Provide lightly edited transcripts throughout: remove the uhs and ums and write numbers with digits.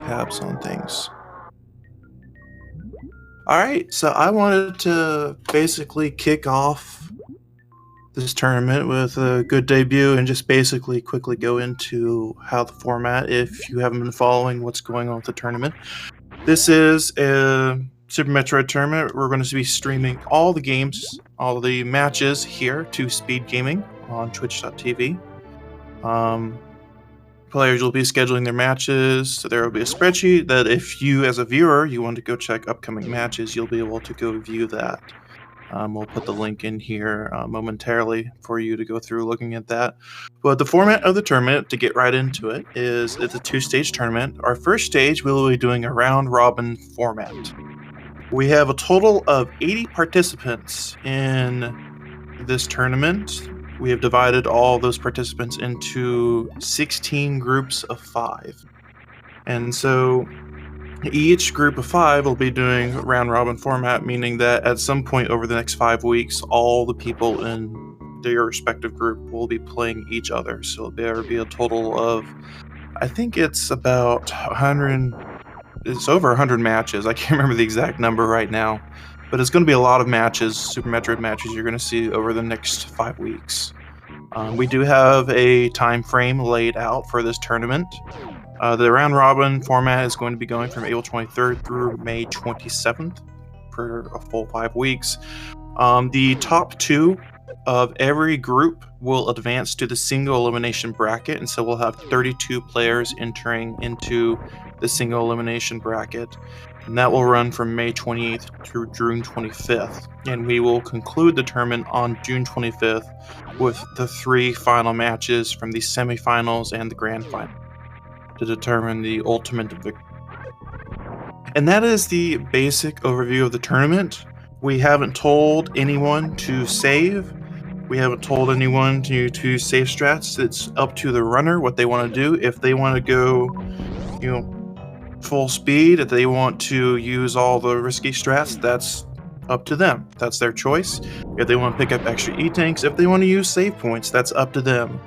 tabs on things. Alright, so I wanted to basically kick off this tournament with a good debut and just basically quickly go into how the format, if you haven't been following what's going on with the tournament. This is a Super Metroid Tournament. We're going to be streaming all the games, all the matches here to Speed Gaming on twitch.tv. Players will be scheduling their matches, so there will be a spreadsheet that if you, as a viewer, you want to go check upcoming matches, you'll be able to go view that. We'll put the link in here momentarily for you to go through looking at that. But the format of the tournament, to get right into it, is it's a two-stage tournament. Our first stage, we'll be doing a round-robin format. We have a total of 80 participants in this tournament. We have divided all those participants into 16 groups of 5. And so each group of 5 will be doing round-robin format, meaning that at some point over the next 5 weeks, all the people in their respective group will be playing each other. So there will be a total of, I think it's about 100, it's over 100 matches. I can't remember the exact number right now, but it's going to be a lot of matches, Super Metroid matches you're going to see over the next 5 weeks. We do have a time frame laid out for this tournament. The round robin format is going to be going from April 23rd through May 27th for a full 5 weeks. The top 2 of every group will advance to the single elimination bracket, and so we'll have 32 players entering into the single elimination bracket, and that will run from May 28th through June 25th, and we will conclude the tournament on June 25th with the 3 final matches from the semifinals and the grand final to determine the ultimate victor. And that is the basic overview of the tournament. We haven't told anyone to save. We haven't told anyone to save strats. It's up to the runner what they want to do. If they want to go, full speed, if they want to use all the risky strats, that's up to them. That's their choice. If they want to pick up extra E-tanks, if they want to use save points, that's up to them.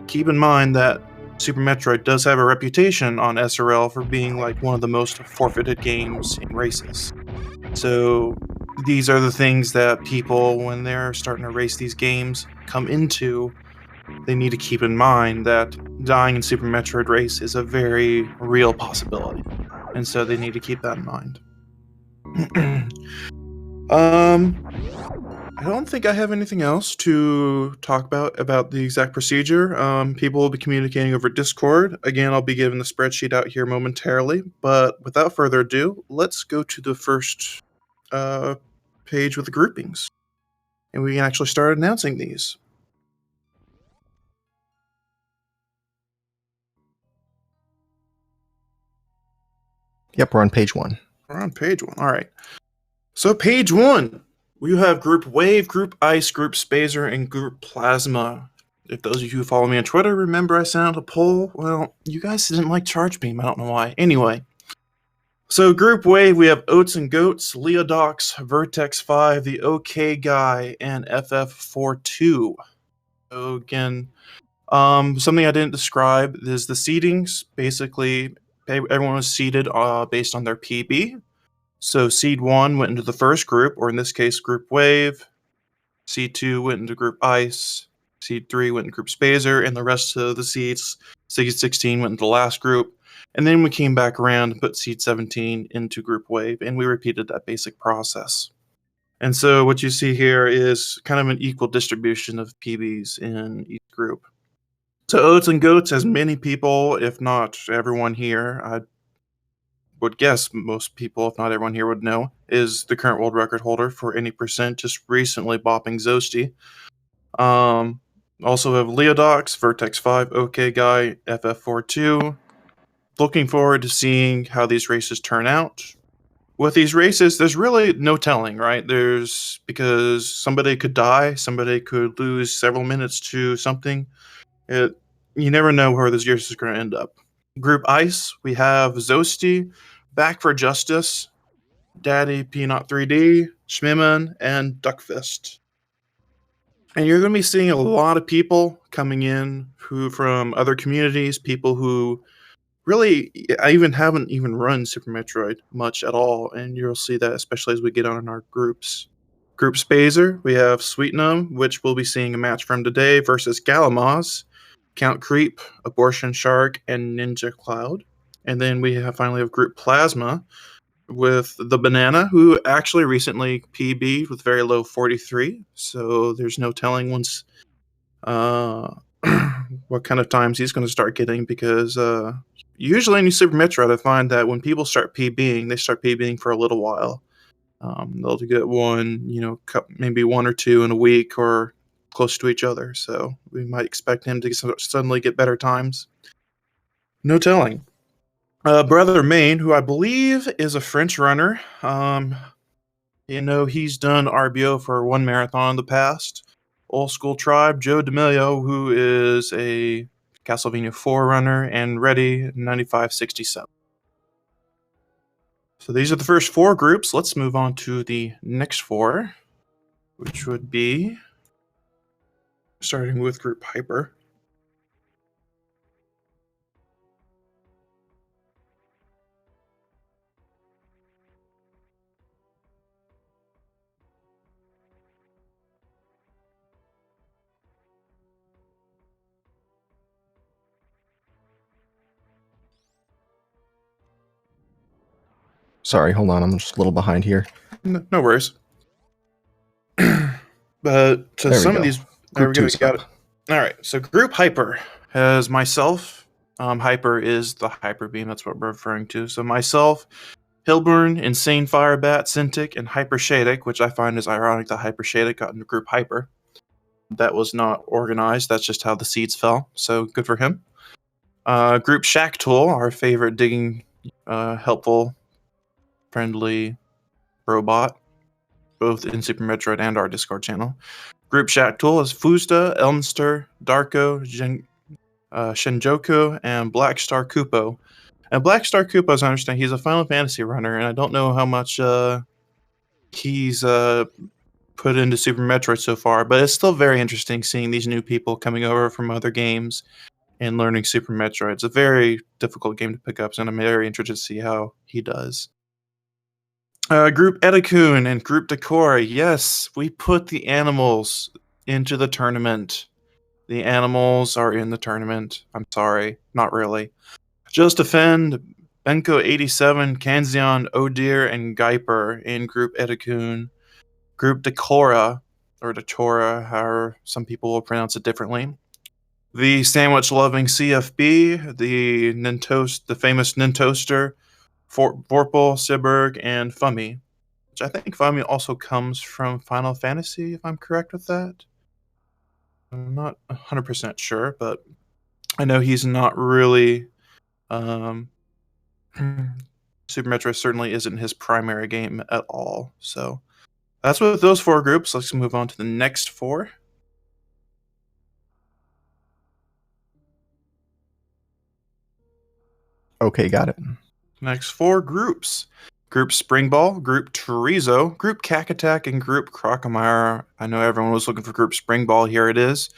Keep in mind that Super Metroid does have a reputation on SRL for being like one of the most forfeited games in races. So these are the things that people, when they're starting to race these games, come into. They need to keep in mind that dying in Super Metroid Race is a very real possibility, and so they need to keep that in mind. I don't think I have anything else to talk about the exact procedure. People will be communicating over Discord. Again, I'll be giving the spreadsheet out here momentarily, but without further ado, let's go to the first page with the groupings, and we can actually start announcing these. Yep, we're on page 1. We're on page 1. All right. So page 1, we have Group Wave, Group Ice, Group Spazer, and Group Plasma. If those of you who follow me on Twitter remember I sent out a poll, well, you guys didn't like Charge Beam. I don't know why. Anyway. So Group Wave, we have Oats and Goats, Leodox, Vertex 5, the OK Guy, and FF42. So again, something I didn't describe is the seedings. Basically, everyone was seeded based on their PB. So Seed 1 went into the first group, or in this case, Group Wave. Seed 2 went into Group Ice. Seed 3 went into Group Spazer, and the rest of the seeds, Seed 16 went into the last group. And then we came back around and put Seed 17 into Group Wave, and we repeated that basic process. And so what you see here is kind of an equal distribution of PBs in each group. So Oats and Goats, as many people, if not everyone here, I would guess most people, if not everyone here would know, is the current world record holder for any percent, just recently bopping Zosty. Also have Leodox, Vertex 5, OK Guy, FF42. Looking forward to seeing how these races turn out. With these races, there's really no telling, right? Because somebody could die, somebody could lose several minutes to something. You never know where this race is going to end up. Group Ice, we have Zosty, Back for Justice, Daddy Peanut 3D, Schmimman, and Duckfist. And you're going to be seeing a lot of people coming in who from other communities, people who really, I haven't even run Super Metroid much at all, and you'll see that especially as we get on in our groups. Group Spazer, we have Sweetnumb, which we'll be seeing a match from today, versus Galamoz, Count Creep, Abortion Shark, and Ninja Cloud. And then we finally have Group Plasma with the Banana, who actually recently PB'd with very low 43. So there's no telling once uh, what kind of times he's going to start getting, because usually in New Super Metroid, I find that when people start PBing, they start PBing for a little while. They'll get one, maybe one or two in a week or close to each other. So we might expect him to suddenly get better times. No telling. Brother Main, who I believe is a French runner. He's done RBO for one marathon in the past. Old School Tribe, Joe D'Amelio, who is a Castlevania 4 runner, and Ready 9567. So these are the first four groups. Let's move on to the next four, which would be starting with Group Hyper. Sorry, hold on. I'm just a little behind here. No worries. But to There we some go. of these, Group we got two's it. All right. So Group Hyper has myself. Hyper is the Hyper Beam. That's what we're referring to. So myself, Hilburn, Insane Firebat, Cintiq, and Hyper Shadic, which I find is ironic that Hyper Shadic got into Group Hyper. That was not organized. That's just how the seeds fell. So good for him. Group Shack Tool, our favorite digging, helpful, friendly robot, both in Super Metroid and our Discord channel. Group Shack Tool is Fusta, Elmster, Darko, Shinjoku, and Black Star Kupo. And Black Star Kupo, as I understand, he's a Final Fantasy runner, and I don't know how much he's put into Super Metroid so far, but it's still very interesting seeing these new people coming over from other games and learning Super Metroid. It's a very difficult game to pick up, and I'm very interested to see how he does. Group Edakun and Group Decor. Yes, we put the animals into the tournament. The animals are in the tournament. I'm sorry, not really. Just Defend, Benko87, Kanzion, Odir, and Geiper in Group Edakun. Group Decora, or Detora, however some people will pronounce it differently. The sandwich-loving CFB, the famous Nintoaster, Vorpal, Siberg, and Fummy, which I think Fummy also comes from Final Fantasy, if I'm correct with that. I'm not 100% sure, but I know he's not really... Super Metroid certainly isn't his primary game at all. So that's with those four groups. Let's move on to the next four. Okay, got it. Next four groups. Group Springball, Group Chorizo, Group Cack-Attack, and Group Crocomire. I know everyone was looking for Group Springball. Here it is.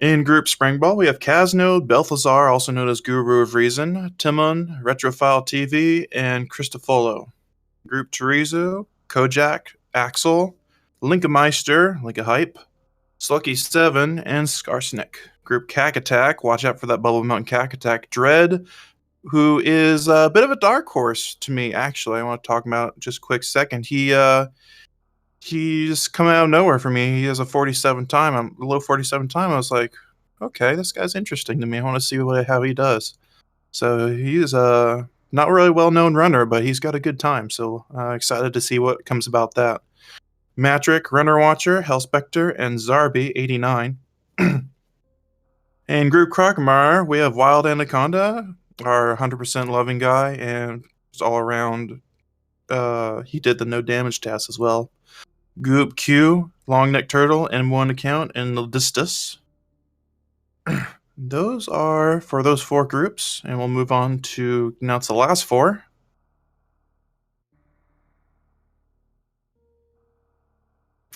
In Group Springball, we have Kaznode, Balthazar, also known as Guru of Reason, Timon, Retrophile TV, and Christofolo. Group Chorizo, Kojak, Axel, Linkameister, Linkahype, Slucky7, and Skarsnik. Group Cack-Attack, watch out for that Bubble Mountain Cack-Attack. Dread, who is a bit of a dark horse to me, actually. I want to talk about just a quick second. He just come out of nowhere for me. He has a 47 time. I'm low 47 time. I was like, okay, this guy's interesting to me. I want to see how he does. So he's a not really well-known runner, but he's got a good time. So excited to see what comes about that. Matrick, Runner Watcher, Hellspectre, and Zarby 89. In Group Crocomire, we have Wild Anaconda, our 100% loving guy, and all around. He did the no damage task as well. goop.q, longneckturtle, and one account, and Lodistus. Those are for those four groups, and we'll move on to announce the last four.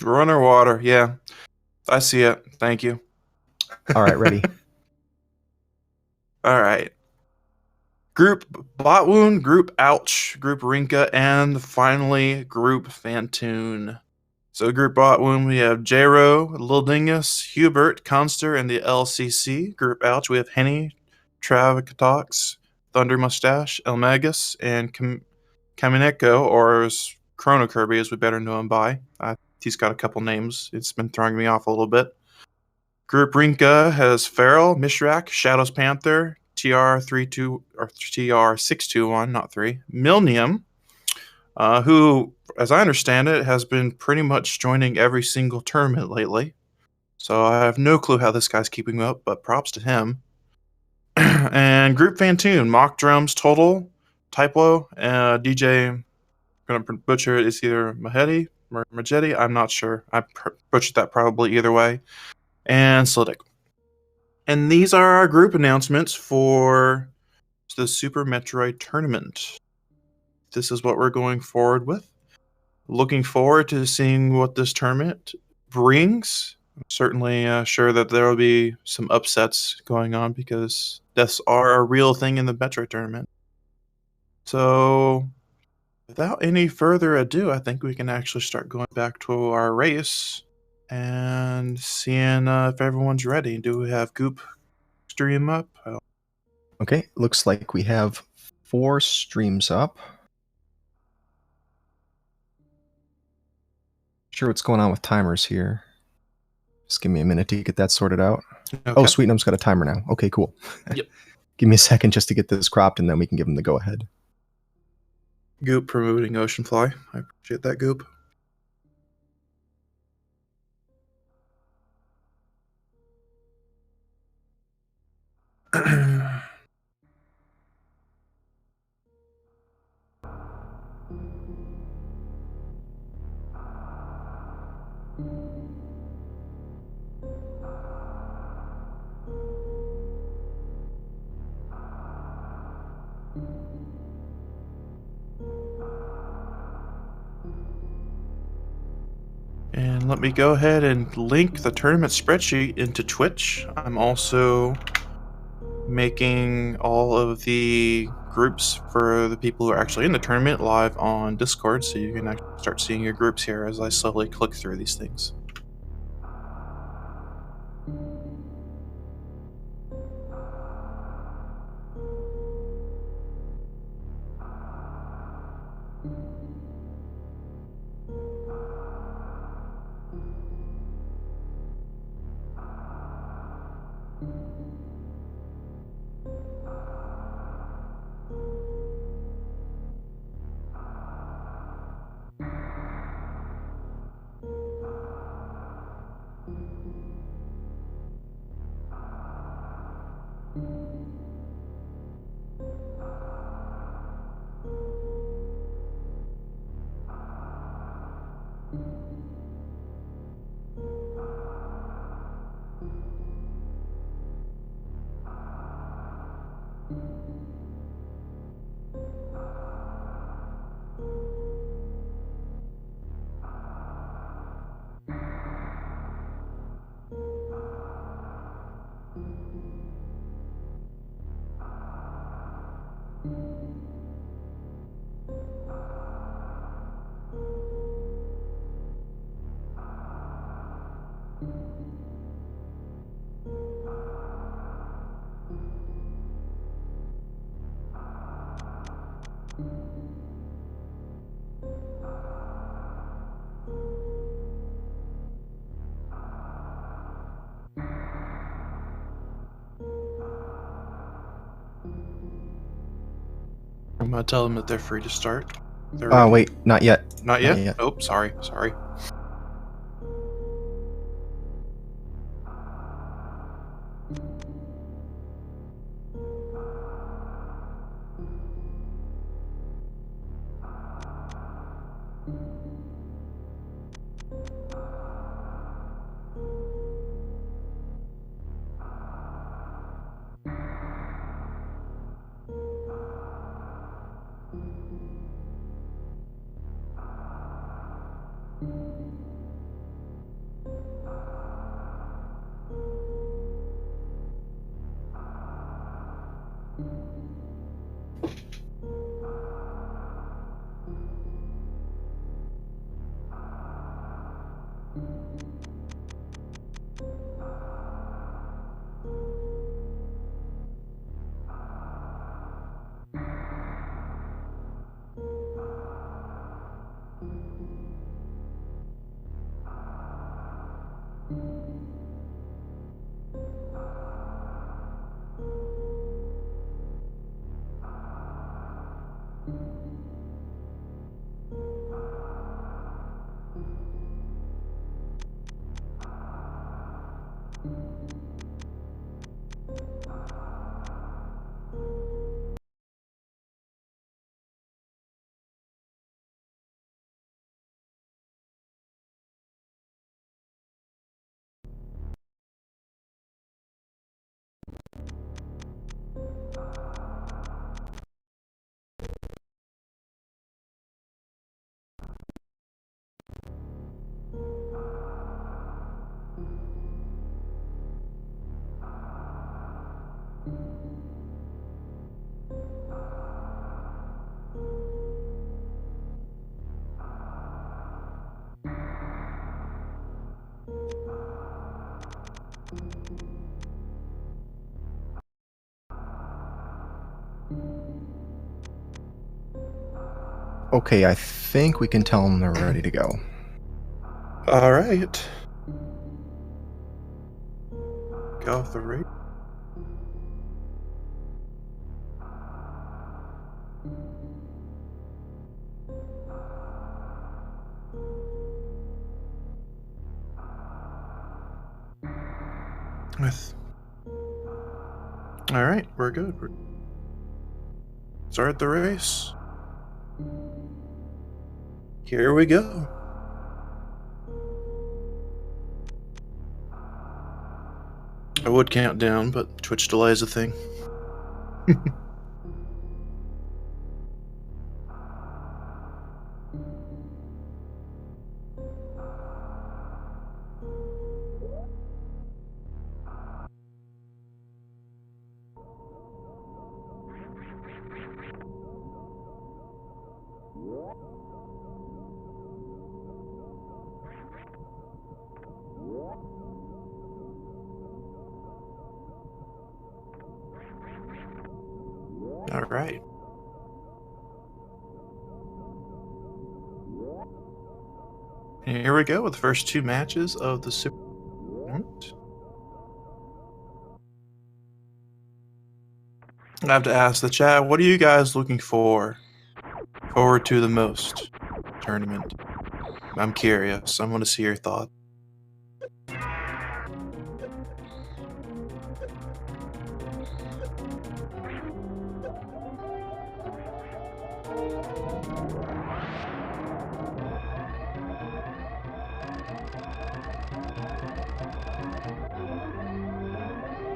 Runner Water, yeah. I see it. Thank you. All right, ready. All right. Group Botwoon, Group Ouch, Group Rinka, and finally Group Fantoon. So Group Botwoon, we have J-Ro, Lil Dingus, Hubert, Conster, and the LCC. Group Ouch, we have Henny, Travacatox, Thunder Mustache, Elmagus, and Kamineko, or Chrono Kirby, as we better know him by. He's got a couple names. It's been throwing me off a little bit. Group Rinka has Feral, Mishrak, Shadows Panther, TR32 or TR621, not 3, Milnium, who, as I understand it, has been pretty much joining every single tournament lately. So I have no clue how this guy's keeping up, but props to him. And Group Fantoon, Mock Drums, Total, Typlo, DJ, I'm going to butcher it, it's either Mahedi or Majetti, I'm not sure. I butchered that probably either way. And Slidic. And these are our group announcements for the Super Metroid Tournament. This is what we're going forward with. Looking forward to seeing what this tournament brings. I'm certainly sure that there will be some upsets going on because deaths are a real thing in the Metroid Tournament. So, without any further ado, I think we can actually start going back to our race and seeing if everyone's ready. Do we have Goop stream up? Okay, looks like we have 4 streams up. Sure what's going on with timers here. Just give me a minute to get that sorted out. Okay. Oh, sweetnumb's got a timer now. Okay, cool. Yep. Give me a second just to get this cropped, and then we can give him the go-ahead. Goop promoting Oceanfly. I appreciate that, Goop. And let me go ahead and link the tournament spreadsheet into Twitch. I'm also making all of the groups for the people who are actually in the tournament live on Discord, so you can actually start seeing your groups here as I slowly click through these things. I'm gonna tell them that they're free to start. Wait, not yet. Not yet? Oh, sorry. Okay, I think we can tell them they're ready to go. All right. Go off the rate. All right, we're good. Start the race. Here we go. I would count down, but Twitch delay is a thing. All right. And here we go with the first two matches of the Super Tournament. I have to ask the chat, what are you guys looking forward to the most tournament? I'm curious. I want to see your thoughts.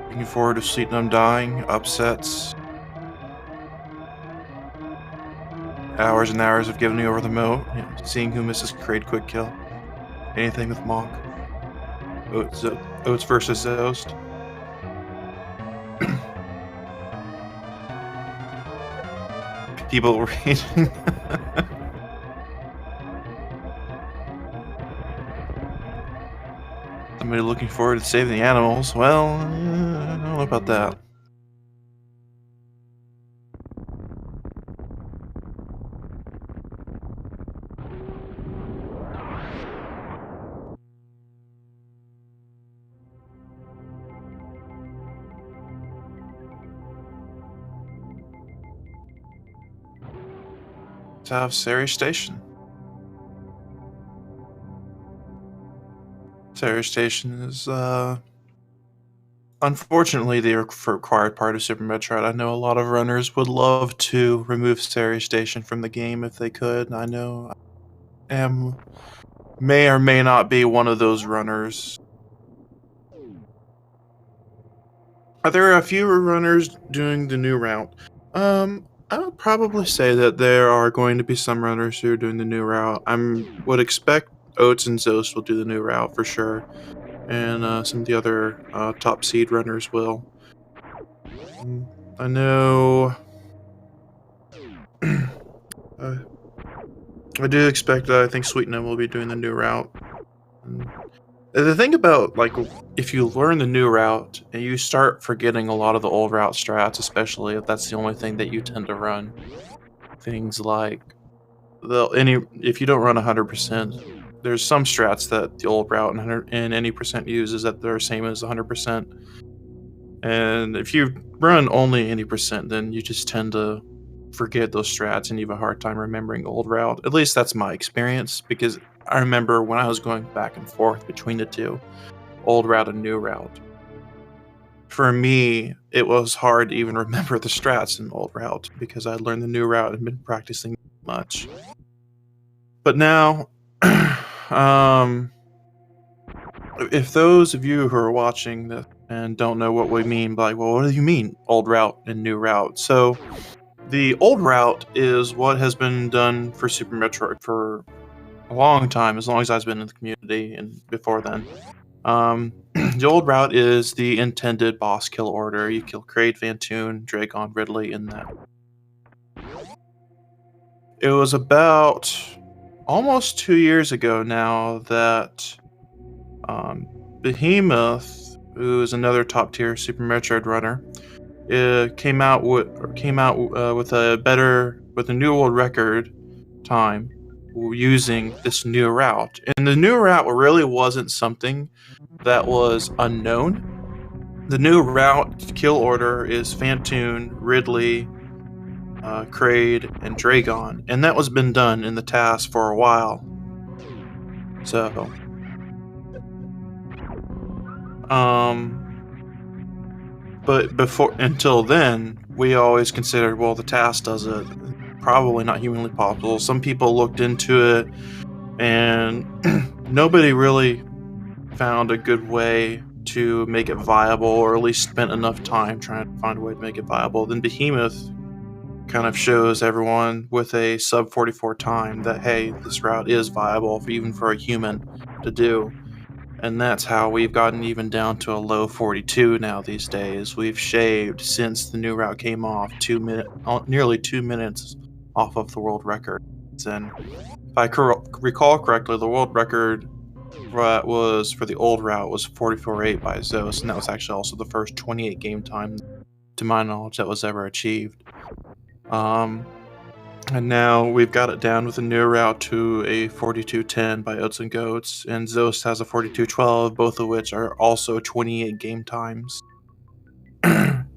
Looking forward to sweetnumb dying, upsets, hours and hours of giving you over the moat, seeing who misses Kraid quick kill, anything with Monk, Oats versus Zost. People reading. Somebody looking forward to saving the animals. Well, I don't know about that. Let's have Sari Station. Sari Station is, unfortunately, the required part of Super Metroid. I know a lot of runners would love to remove Sari Station from the game if they could. I know I may or may not be one of those runners. There are a few runners doing the new route. I would probably say that there are going to be some runners who are doing the new route. Would expect Oats and Zost will do the new route for sure, and some of the other top seed runners will. I know. I do expect that. I think sweetnumb will be doing the new route. The thing about, like, if you learn the new route and you start forgetting a lot of the old route strats, especially if that's the only thing that you tend to run, things like if you don't run 100%, there's some strats that the old route and any percent uses that they're same as 100%. And if you run only any percent, then you just tend to forget those strats and you have a hard time remembering old route. At least that's my experience, because I remember when I was going back and forth between the two, old route and new route. For me, it was hard to even remember the strats in old route because I'd learned the new route and been practicing much. But now, if those of you who are watching this and don't know what we mean by, well, what do you mean old route and new route? So the old route is what has been done for Super Metroid for a long time, as long as I've been in the community and before then. The old route is the intended boss kill order. You kill Kraid, Vantoon, Dragon, Ridley in that. It was about almost 2 years ago now that Behemoth, who is another top tier Super Metroid runner, came out with a new world record time using this new route. And the new route really wasn't something that was unknown. The new route kill order is Fantoon, Ridley, Kraid, and Dragon, and that was been done in the task for a while. So, but until then, we always considered, well, the task does it. Probably not humanly possible. Some people looked into it, and nobody really found a good way to make it viable, or at least spent enough time trying to find a way to make it viable. Then Behemoth kind of shows everyone with a sub 44 time that, hey, this route is viable even for a human to do. And that's how we've gotten even down to a low 42 now these days. We've shaved, since the new route came off, nearly 2 minutes off of the world record. And if I recall correctly, the world record was for the old route was 44.8 by Zos, and that was actually also the first 28 game time, to my knowledge, that was ever achieved. And now we've got it down with a new route to a 42.10 by Oats and Goats, and Zos has a 42.12, both of which are also 28 game times.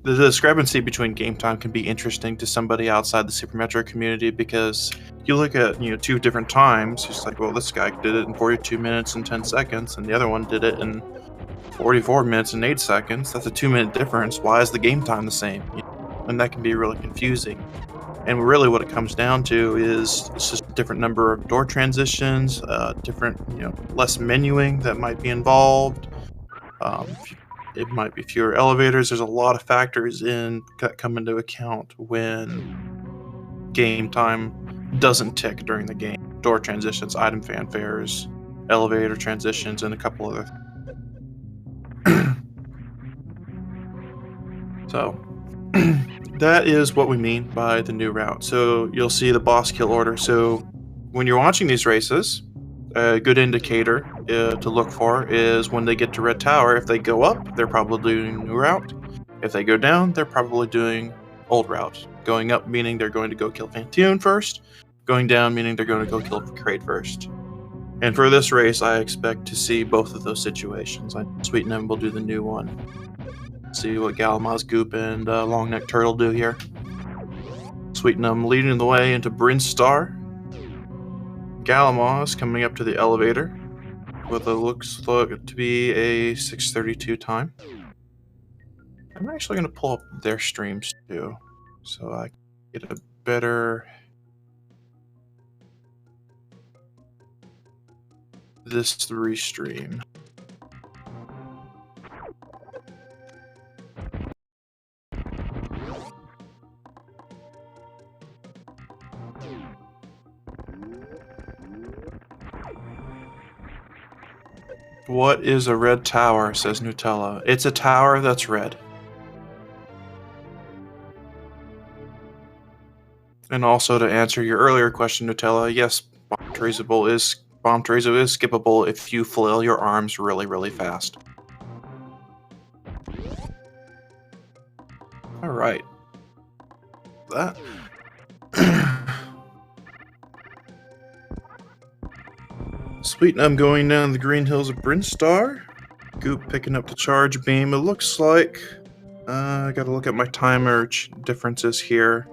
The discrepancy between game time can be interesting to somebody outside the Super Metroid community, because you look at two different times, it's like, well, this guy did it in 42 minutes and 10 seconds, and the other one did it in 44 minutes and 8 seconds. That's a 2-minute difference. Why is the game time the same? And that can be really confusing. And really what it comes down to is it's just a different number of door transitions, different, less menuing that might be involved. It might be fewer elevators. There's a lot of factors that come into account when game time doesn't tick during the game. Door transitions, item fanfares, elevator transitions, and a couple other things. So that is what we mean by the new route. So you'll see the boss kill order. So when you're watching these races, a good indicator to look for is when they get to Red Tower. If they go up, they're probably doing new route. If they go down, they're probably doing old route. Going up meaning they're going to go kill Fantoon first. Going down meaning they're going to go kill Kraid first. And for this race, I expect to see both of those situations. sweetnumb will do the new one. See what Galamoz, Goop, and Longneckturtle do here. sweetnumb leading the way into Brinstar. Galamoz coming up to the elevator with a looks to be a 6:32 time. I'm actually going to pull up their streams too, so I can get a better this 3 stream. What is a red tower, says Nutella. It's a tower that's red. And also to answer your earlier question, Nutella, yes, bomb traceable is skippable if you flail your arms really, really fast. Alright. That sweetnumb going down the green hills of Brinstar. Goop picking up the charge beam. It looks like I gotta look at my timer differences here.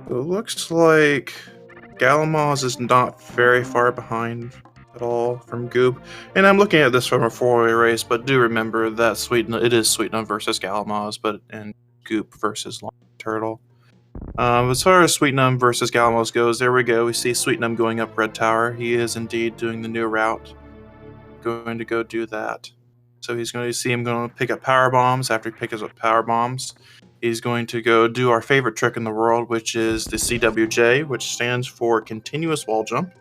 It looks like Galamoz is not very far behind at all from Goop. And I'm looking at this from a four-way race, but do remember that it is Sweetnumb versus Galamoz, and Goop versus longneckturtle. As far as Sweetnumb versus Galamoz goes, there we go. We see Sweetnumb going up Red Tower. He is indeed doing the new route. Going to go do that. So he's going to see him going to pick up power bombs. After he picks up power bombs, he's going to go do our favorite trick in the world, which is the CWJ, which stands for continuous wall jump.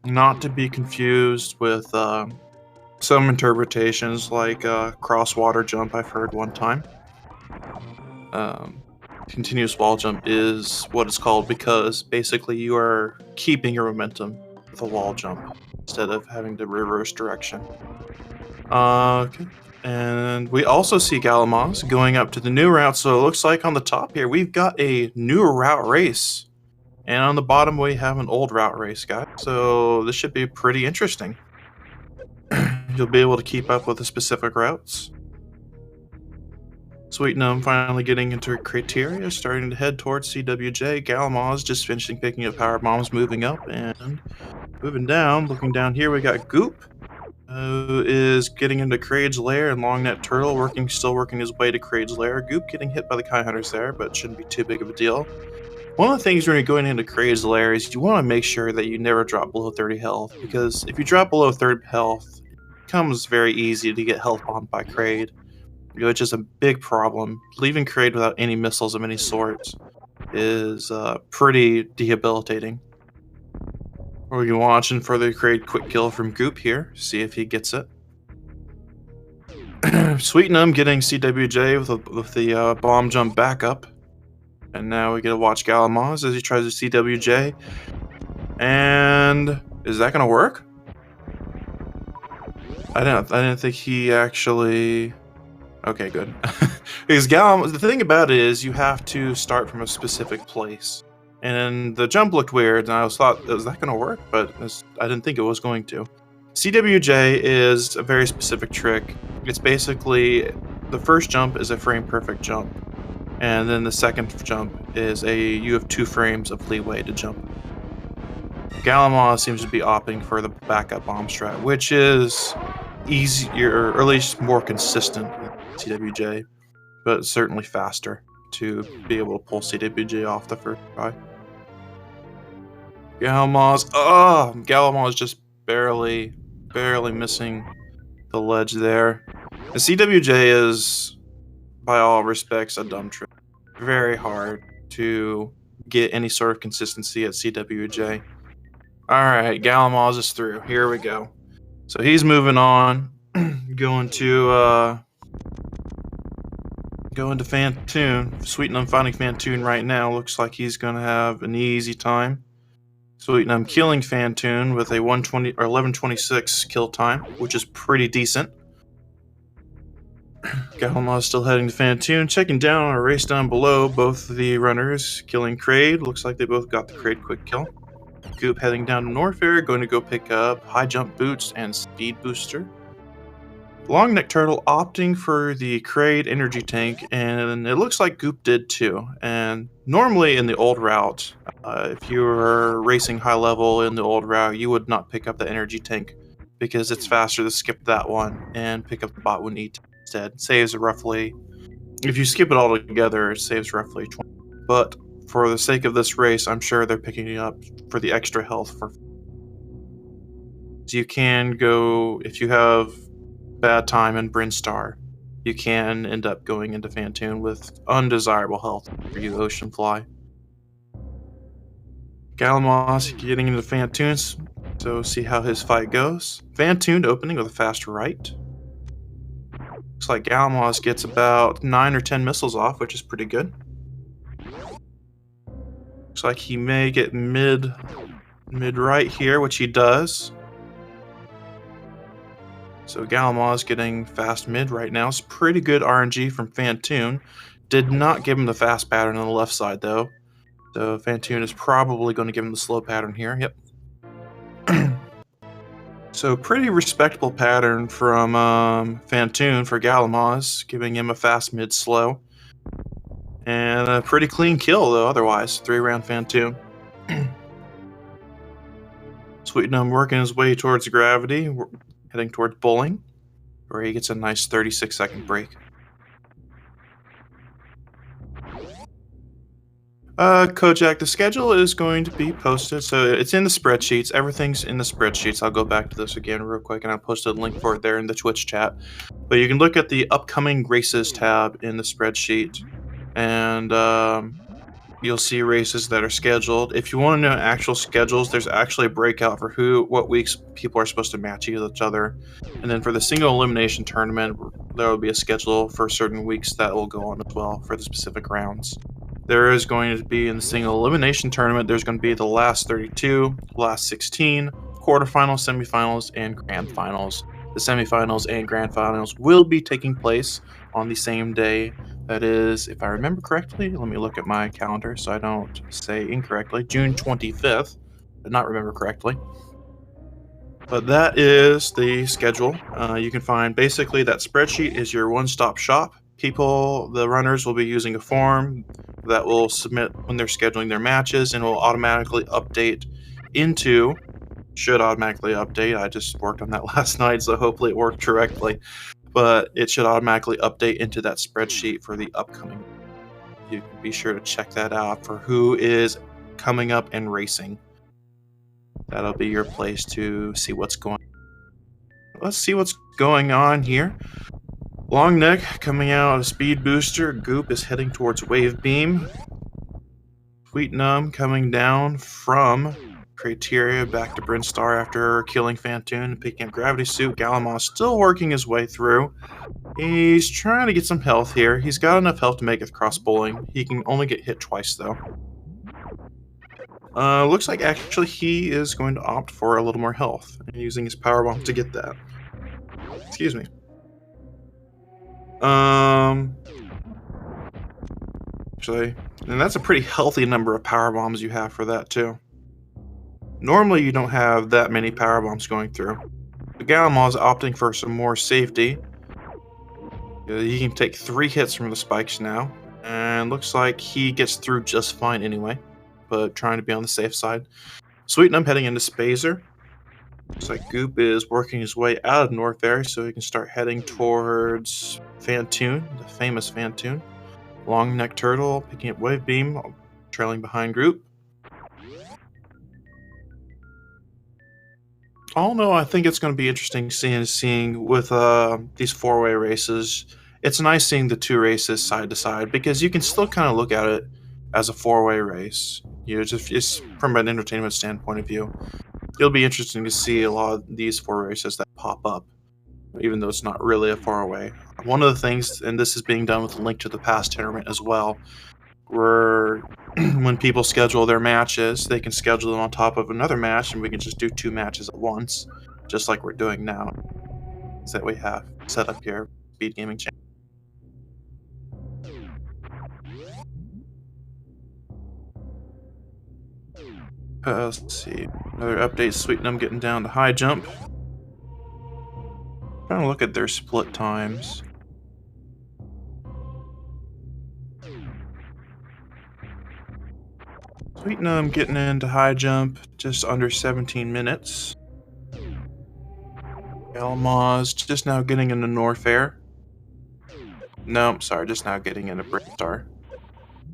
Not to be confused with some interpretations like cross water jump I've heard one time. Continuous wall jump is what it's called because basically you are keeping your momentum with a wall jump instead of having to reverse direction. Okay. And we also see Galamoz going up to the new route, so it looks like on the top here we've got a new route race. And on the bottom we have an old route race, guys. So this should be pretty interesting. You'll be able to keep up with the specific routes. Sweetnumb finally getting into criteria, starting to head towards CWJ. Galamoz just finishing picking up power bombs, moving up and moving down. Looking down here, we got Goop, who is getting into Kraid's lair, and longneckturtle still working his way to Kraid's lair. Goop getting hit by the Kai Hunters there, but shouldn't be too big of a deal. One of the things when you're going into Kraid's lair is you want to make sure that you never drop below 30 health, because if you drop below 30 health, it becomes very easy to get health bombed by Kraid, which is a big problem. Leaving Kraid without any missiles of any sort is pretty debilitating. We're watching for the Kraid quick kill from Goop here, see if he gets it. Sweetnumb getting CWJ with the bomb jump backup. And now we get to watch Galamoz as he tries to CWJ. And is that gonna work? I didn't think he actually. Okay, good. Because the thing about it is you have to start from a specific place. And the jump looked weird, and I thought, is that gonna work? But I didn't think it was going to. CWJ is a very specific trick. It's basically the first jump is a frame perfect jump. And then the second jump is you have 2 frames of leeway to jump. Galamoz seems to be opting for the backup bomb strat, which is easier, or at least more consistent than CWJ, but certainly faster to be able to pull CWJ off the first try. Galamoz just barely missing the ledge there. The CWJ is, by all respects, a dumb trick. Very hard to get any sort of consistency at CWJ. Alright, Galamoz is through. Here we go. So he's moving on. Going to Fantoon. Sweetnumb finding Fantoon right now. Looks like he's gonna have an easy time. Sweetnumb killing Fantoon with a 11:26 kill time, which is pretty decent. Galamoz still heading to Fantoon, checking down on a race down below. Both of the runners killing Kraid. Looks like they both got the Kraid quick kill. Goop heading down to Norfair, going to go pick up high jump boots and speed booster. Longneckturtle opting for the Kraid energy tank, and it looks like Goop did too. And normally in the old route, if you were racing high level in the old route, you would not pick up the energy tank because it's faster to skip that one and pick up the bot when E instead. Saves roughly, if you skip it all together, it saves roughly 20. But for the sake of this race, I'm sure they're picking it up for the extra health. So you can go, if you have bad time in Brinstar, you can end up going into Fantoon with undesirable health for you Oceanfly. Galamoz getting into Fantoons, so see how his fight goes. Fantoon opening with a fast right. Looks like Galamoz gets about 9 or 10 missiles off, which is pretty good. Looks like he may get mid right here, which he does. So Galamoz getting fast mid right now. It's pretty good RNG from Fantoon. Did not give him the fast pattern on the left side though. So Fantoon is probably going to give him the slow pattern here. Yep. So pretty respectable pattern from Fantoon for Galamoz, giving him a fast mid slow. And a pretty clean kill though otherwise, 3-round Fantoon. Sweetnumb working his way towards gravity, heading towards bowling, where he gets a nice 36-second break. Kojak, the schedule is going to be posted, so it's in the spreadsheets. Everything's in the spreadsheets. I'll go back to this again real quick, and I'll post a link for it there in the Twitch chat. But you can look at the upcoming races tab in the spreadsheet, and you'll see races that are scheduled. If you want to know actual schedules, there's actually a breakout for what weeks people are supposed to match each other. And then for the single elimination tournament, there will be a schedule for certain weeks that will go on as well for the specific rounds. There is going to be in the single elimination tournament, there's going to be the last 32, last 16, quarterfinals, semifinals, and grand finals. The semifinals and grand finals will be taking place on the same day. That is, if I remember correctly, let me look at my calendar so I don't say incorrectly, June 25th. I did not remember correctly. But that is the schedule. You can find basically that spreadsheet is your one-stop shop. The runners will be using a form that will submit when they're scheduling their matches and will automatically update should automatically update. I just worked on that last night, so hopefully it worked correctly. But it should automatically update into that spreadsheet for the upcoming. You can be sure to check that out for who is coming up and racing. That'll be your place to see what's going on. Let's see what's going on here. Long Neck coming out of Speed Booster. Goop is heading towards Wave Beam. Sweetnumb coming down from Criteria back to Brinstar after killing Fantoon and picking up Gravity Suit. Galamoz still working his way through. He's trying to get some health here. He's got enough health to make it across bowling. He can only get hit twice though. Looks like actually he is going to opt for a little more health and using his power bomb to get that. Excuse me. Actually, and that's a pretty healthy number of power bombs you have for that too. Normally you don't have that many power bombs going through. But Galamoz is opting for some more safety. He can take 3 hits from the spikes now, and looks like he gets through just fine anyway, but trying to be on the safe side. Sweetnumb heading into Spazer. Looks like Goop is working his way out of Norfair so he can start heading towards Fantoon, the famous Fantoon. Longneckturtle picking up Wave Beam, trailing behind Group. All in all, I think it's going to be interesting seeing with these 4-way races. It's nice seeing the 2 races side to side because you can still kind of look at it as a 4-way race. Just from an entertainment standpoint of view. It'll be interesting to see a lot of these 4 races that pop up, even though it's not really a 4-way. One of the things, and this is being done with a Link to the Past tournament as well, where when people schedule their matches, they can schedule them on top of another match, and we can just do 2 matches at once, just like we're doing now. Is that we have set up here, Speed Gaming Channel. Let's see. Another update, Sweetnumb getting down to high jump. Trying to look at their split times. Sweetnumb getting into high jump just under 17 minutes. Galamoz just now getting into Norfair. No, sorry, just now getting into Brinstar.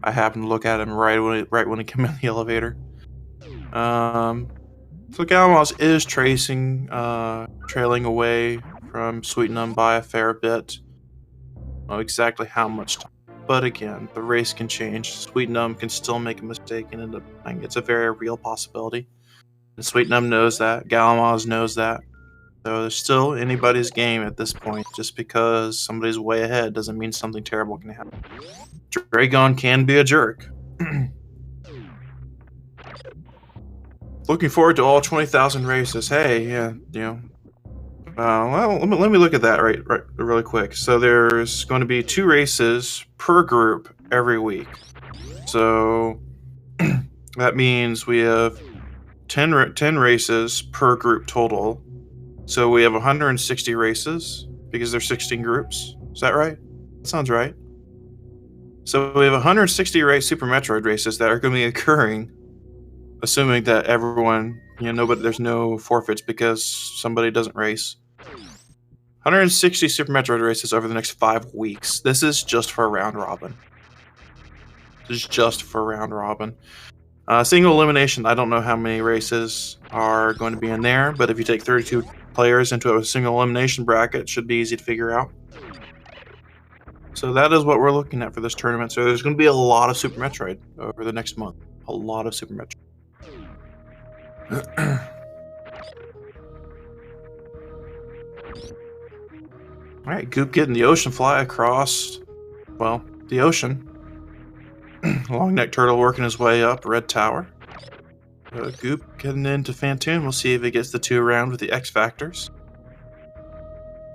I happened to look at him right when he came in the elevator. So Galamoz is trailing away from Sweetnumb by a fair bit. Not exactly how much time, but again, the race can change. Sweetnumb can still make a mistake and end up dying. It's a very real possibility. And Sweetnumb knows that. Galamoz knows that. So there's still anybody's game at this point. Just because somebody's way ahead doesn't mean something terrible can happen. Dragon can be a jerk. Looking forward to all 20,000 races. Hey, yeah, well, let me look at that right really quick. So there's going to be 2 races per group every week. So that means we have 10 races per group total. So we have 160 races because there's 16 groups. Is that right? That sounds right. So we have 160 Super Metroid races that are going to be occurring, assuming that everyone, there's no forfeits because somebody doesn't race. 160 Super Metroid races over the next 5 weeks. This is just for round robin. This is just for round robin. Single elimination, I don't know how many races are going to be in there, but if you take 32 players into a single elimination bracket, it should be easy to figure out. So that is what we're looking at for this tournament. So there's going to be a lot of Super Metroid over the next month. A lot of Super Metroid. Alright, Goop getting the ocean fly across, well, the ocean. Longneckturtle working his way up Red Tower. Goop getting into Phantoon. We'll see if he gets the 2 round with the X Factors.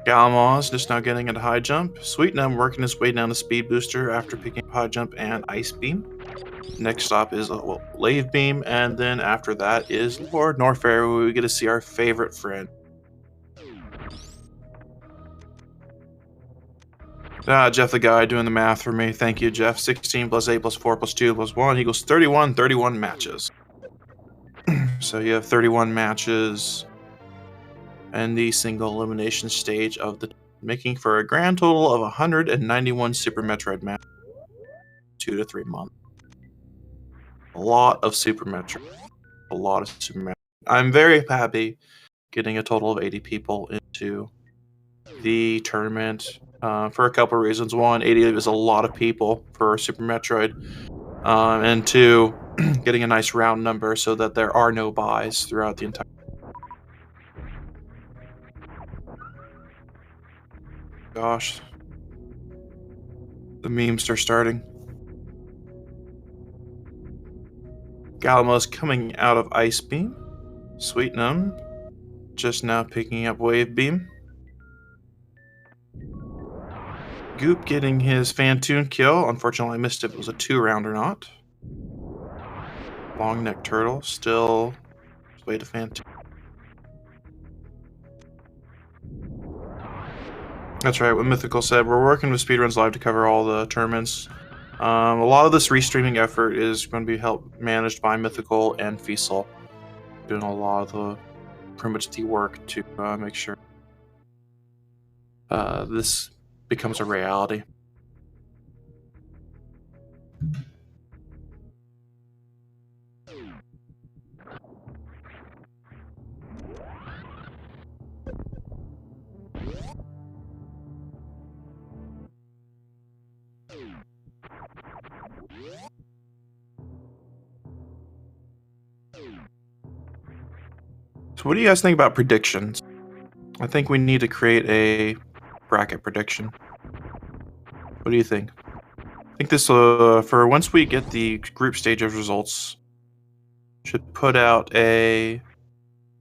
Galamoz just now getting into High Jump. Sweetnumb working his way down to Speed Booster after picking up High Jump and Ice Beam. Next stop is Lave Beam, and then after that is Lord Norfair, where we get to see our favorite friend. Jeff the guy doing the math for me. Thank you, Jeff. 16 plus 8 plus 4 plus 2 plus 1 equals 31. 31 matches. So you have 31 matches and the single elimination stage of the making for a grand total of 191 Super Metroid matches. 2 to 3 months. A lot of Super Metroid. A lot of Super Metroid. I'm very happy getting a total of 80 people into the tournament for a couple of reasons. One, 80 is a lot of people for Super Metroid. And 2, getting a nice round number so that there are no buys throughout the entire. Gosh. The memes are starting. Galamoz coming out of Ice Beam. Sweetnumb just now picking up Wave Beam. Goop getting his Phantoon kill. Unfortunately, I missed if it was a 2 round or not. Longneckturtle still way to Phantoon. That's right, what Mythical said. We're working with Speedruns Live to cover all the tournaments. A lot of this restreaming effort is going to be managed by Mythical and Fiesel, doing a lot of the pretty much the work to make sure this becomes a reality. So what do you guys think about predictions? I think we need to create a bracket prediction. What do you think? I think this, for once we get the group stage of results, should put out a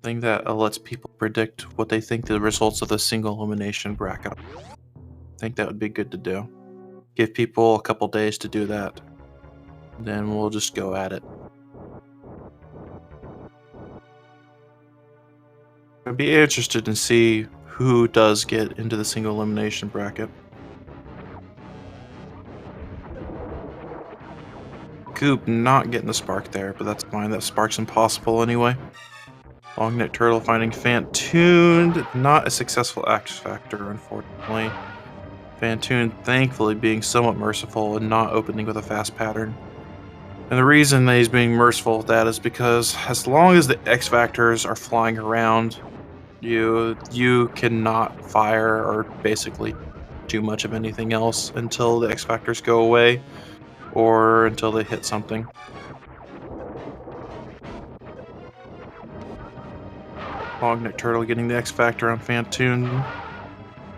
thing that lets people predict what they think the results of the single elimination bracket. I think that would be good to do. Give people a couple days to do that. Then we'll just go at it. I'd be interested to see who does get into the single elimination bracket. Goop not getting the spark there, but that's fine. That spark's impossible anyway. Longneckturtle finding Phantoon. Not a successful X Factor, unfortunately. Phantoon thankfully being somewhat merciful and not opening with a fast pattern. And the reason that he's being merciful with that is because as long as the X Factors are flying around, you cannot fire or basically do much of anything else until the X Factors go away or until they hit something. Longneckturtle getting the X Factor on Phantoon.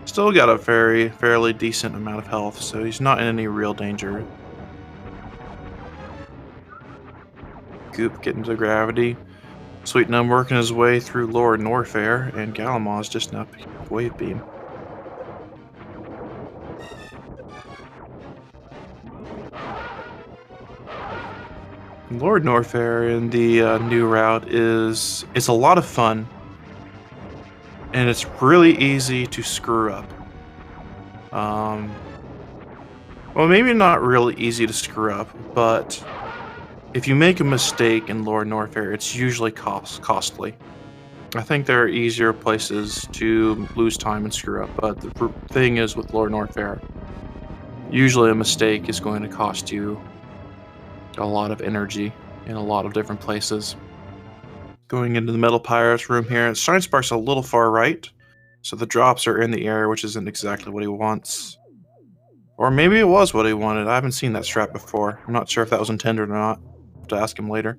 Still got a fairly decent amount of health, so he's not in any real danger. Goop getting to gravity. Sweetnumb working his way through Lord Norfair, and Galamoz just now picking up Wave Beam. Lord Norfair in the new route is a lot of fun. and it's really easy to screw up. Well, maybe not really easy to screw up, but if you make a mistake in Lord Norfair, it's usually costly. I think there are easier places to lose time and screw up, but the thing is with Lord Norfair, usually a mistake is going to cost you a lot of energy in a lot of different places. Going into the Metal Pirates room here, Shine Spark's a little far right, so the drops are in the air, which isn't exactly what he wants. Or maybe it was what he wanted. I haven't seen that strat before. I'm not sure if that was intended or not. I'll have to ask him later.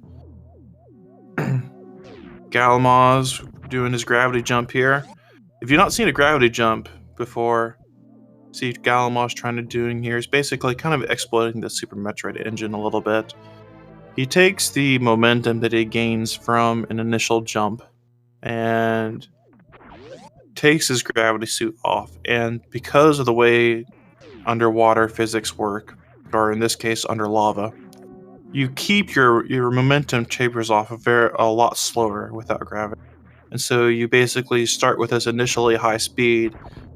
Galamoz doing his gravity jump here. If you've not seen a gravity jump before, see Galamoz trying to doing here is basically kind of exploiting the Super Metroid engine a little bit. He takes the momentum that he gains from an initial jump and takes his gravity suit off. And because of the way underwater physics work, or in this case under lava, you keep your momentum tapers off a lot slower without gravity. And so you basically start with this initially high speed,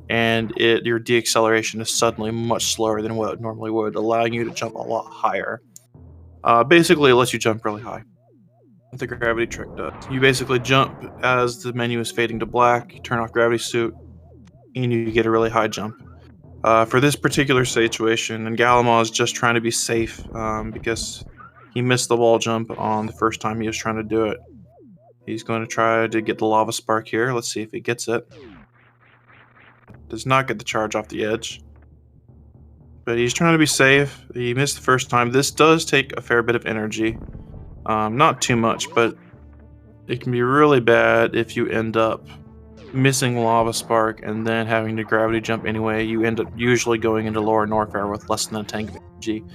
and your deacceleration is suddenly much slower than what it normally would, allowing you to jump a lot higher. Basically, it lets you jump really high. What the gravity trick does. You basically jump as the menu is fading to black, you turn off gravity suit, and you get a really high jump. For this particular situation, and Galamoz is just trying to be safe because he missed the wall jump on the first time he was trying to do it. He's going to try to get the lava spark here. Let's see if he gets it. Does not get the charge off the edge. But he's trying to be safe. He missed the first time. This does take a fair bit of energy. Not too much, but it can be really bad if you end up missing lava spark and then having to gravity jump anyway. You end up usually going into Lower Norfair with less than a tank of energy.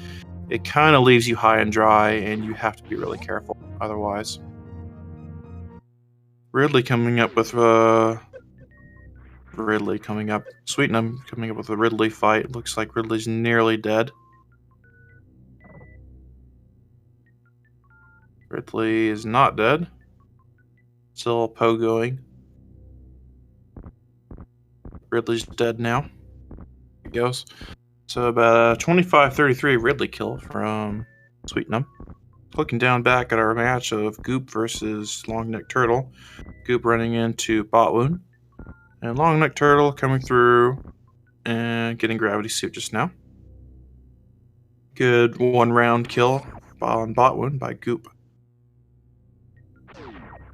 It kind of leaves you high and dry, and you have to be really careful otherwise. Ridley coming up with Sweetnumb coming up with a Ridley fight. Looks like Ridley's nearly dead. Ridley is not dead. Still pogoing. Ridley's dead now. There he goes. So about a 25-33 Ridley kill from Sweetnumb. Looking down back at our match of Goop versus Longneckturtle. Goop running into Botwoon. And Longneckturtle coming through and getting gravity suit just now. Good one-round kill on Botwoon by Goop.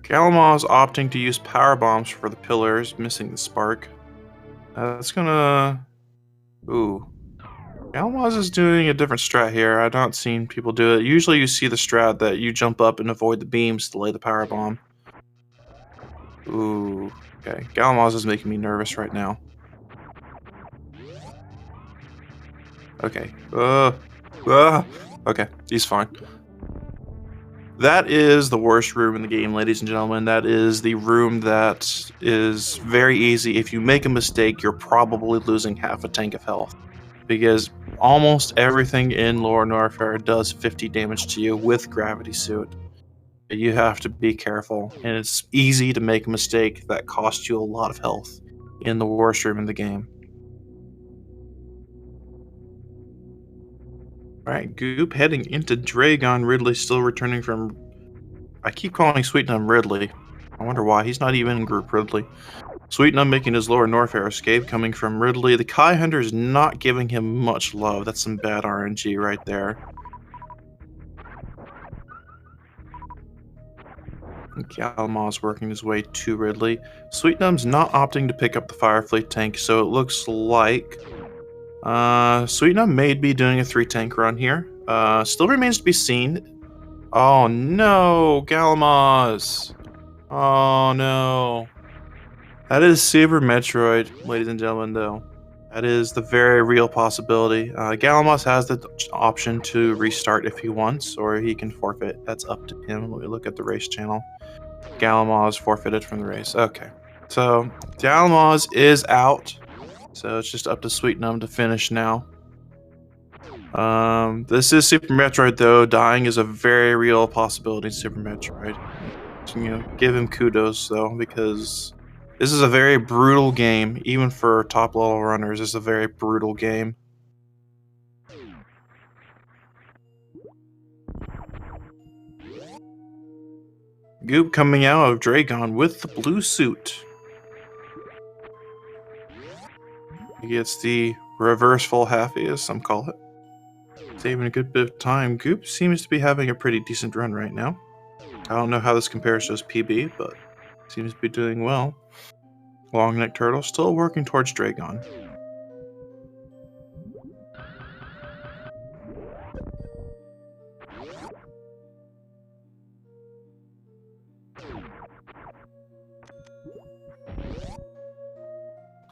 Galamoz opting to use power bombs for the pillars, missing the spark. That's gonna... Ooh. Galamoz is doing a different strat here. I've not seen people do it. Usually you see the strat that you jump up and avoid the beams to lay the power bomb. Ooh. Okay. Galamoz is making me nervous right now. Okay. Okay. He's fine. That is the worst room in the game, ladies and gentlemen. That is the room that is very easy. If you make a mistake, you're probably losing half a tank of health. Because almost everything in Lower Norfair does 50 damage to you with gravity suit. You have to be careful, and it's easy to make a mistake that costs you a lot of health in the worst room in the game. Alright, Goop heading into Dragon. Ridley still returning from... I keep calling Sweetnumb Ridley. I wonder why. He's not even in Group Ridley. Sweetnumb making his Lower Norfair escape, coming from Ridley. The Kai Hunter is not giving him much love. That's some bad RNG right there. Galamoz working his way to Ridley. Sweetnumb's not opting to pick up the Firefleet tank, so it looks like Sweetnumb may be doing a 3-tank run here. Still remains to be seen. Oh no, Galamoz. Oh no. That is Super Metroid, ladies and gentlemen, though. That is the very real possibility. Galamoz has the option to restart if he wants, or he can forfeit. That's up to him. Let me look at the race channel. Galamoz forfeited from the race. Okay. So, Galamoz is out. So, it's just up to Sweetnumb to finish now. This is Super Metroid, though. Dying is a very real possibility in Super Metroid. So, give him kudos, though, because This is a very brutal game, even for top level runners. It's a very brutal game. Goop coming out of Dragon with the blue suit. He gets the reverse full halfie, as some call it. Saving a good bit of time. Goop seems to be having a pretty decent run right now. I don't know how this compares to his PB, but seems to be doing well. Longneckturtle still working towards Dragon.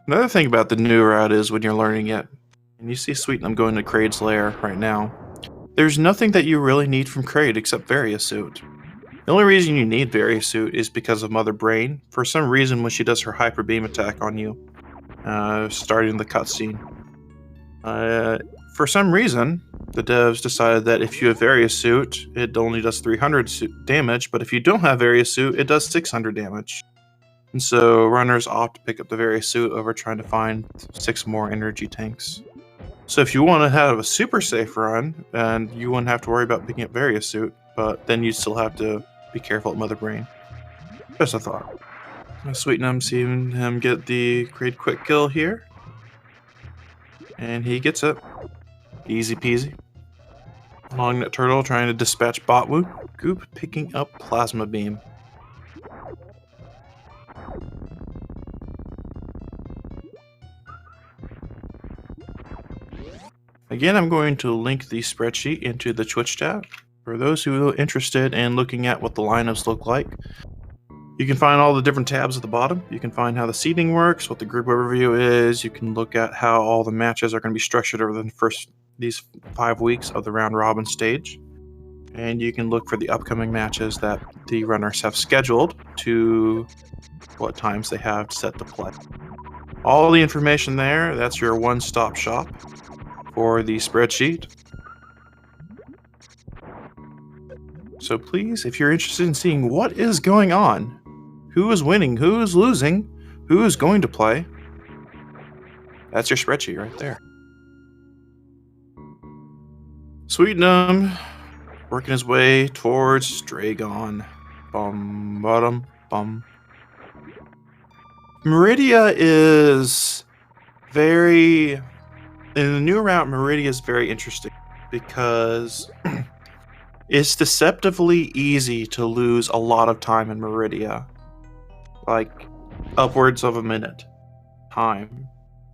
Another thing about the new route is when you're learning it, and you see sweetnumb going to Kraid's lair right now, there's nothing that you really need from Kraid except Variasuit. The only reason you need Variasuit is because of Mother Brain. For some reason, when she does her Hyper Beam attack on you, starting the cutscene, for some reason, the devs decided that if you have Variasuit, it only does 300 damage, but if you don't have Variasuit, it does 600 damage. And so runners opt to pick up the Variasuit over trying to find 6 more energy tanks. So if you want to have a super safe run, and you wouldn't have to worry about picking up Variasuit, but then you still have to be careful at Mother Brain. Just a thought. Sweetnumb seeing him get the great quick kill here. And he gets it. Easy peasy. Longneckturtle trying to dispatch Botwoot. Goop picking up Plasma Beam. Again, I'm going to link the spreadsheet into the Twitch chat. For those who are interested in looking at what the lineups look like, you can find all the different tabs at the bottom. You can find how the seeding works, what the group overview is. You can look at how all the matches are going to be structured over these 5 weeks of the round robin stage. And you can look for the upcoming matches that the runners have scheduled to what times they have set to play. All the information there, that's your one-stop shop for the spreadsheet. So please, if you're interested in seeing what is going on, who is winning, who is losing, who is going to play, that's your spreadsheet right there. Sweetnumb working his way towards Dragon. Bum, bottom, bum. Meridia is very... In the new route, Meridia is very interesting because it's deceptively easy to lose a lot of time in Meridia. Like, upwards of a minute time.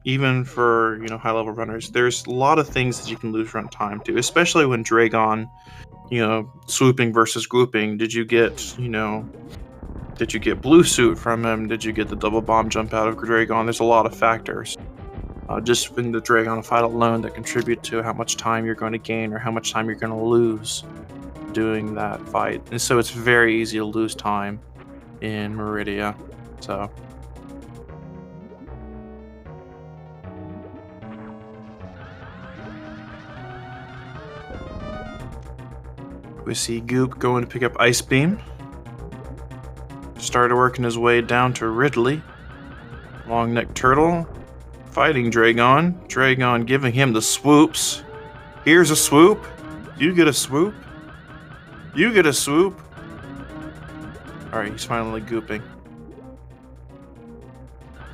Even for, high-level runners, there's a lot of things that you can lose run time to, especially when Dragon, swooping versus grouping. Did you get blue suit from him? Did you get the double bomb jump out of Dragon? There's a lot of factors. Just in the Dragon fight alone that contribute to how much time you're going to gain or how much time you're going to lose doing that fight. And so it's very easy to lose time in Meridia. So... we see Goop going to pick up Ice Beam. Started working his way down to Ridley. Longneckturtle fighting Dragon. Dragon giving him the swoops. Here's a swoop. You get a swoop. You get a swoop. Alright, he's finally gooping.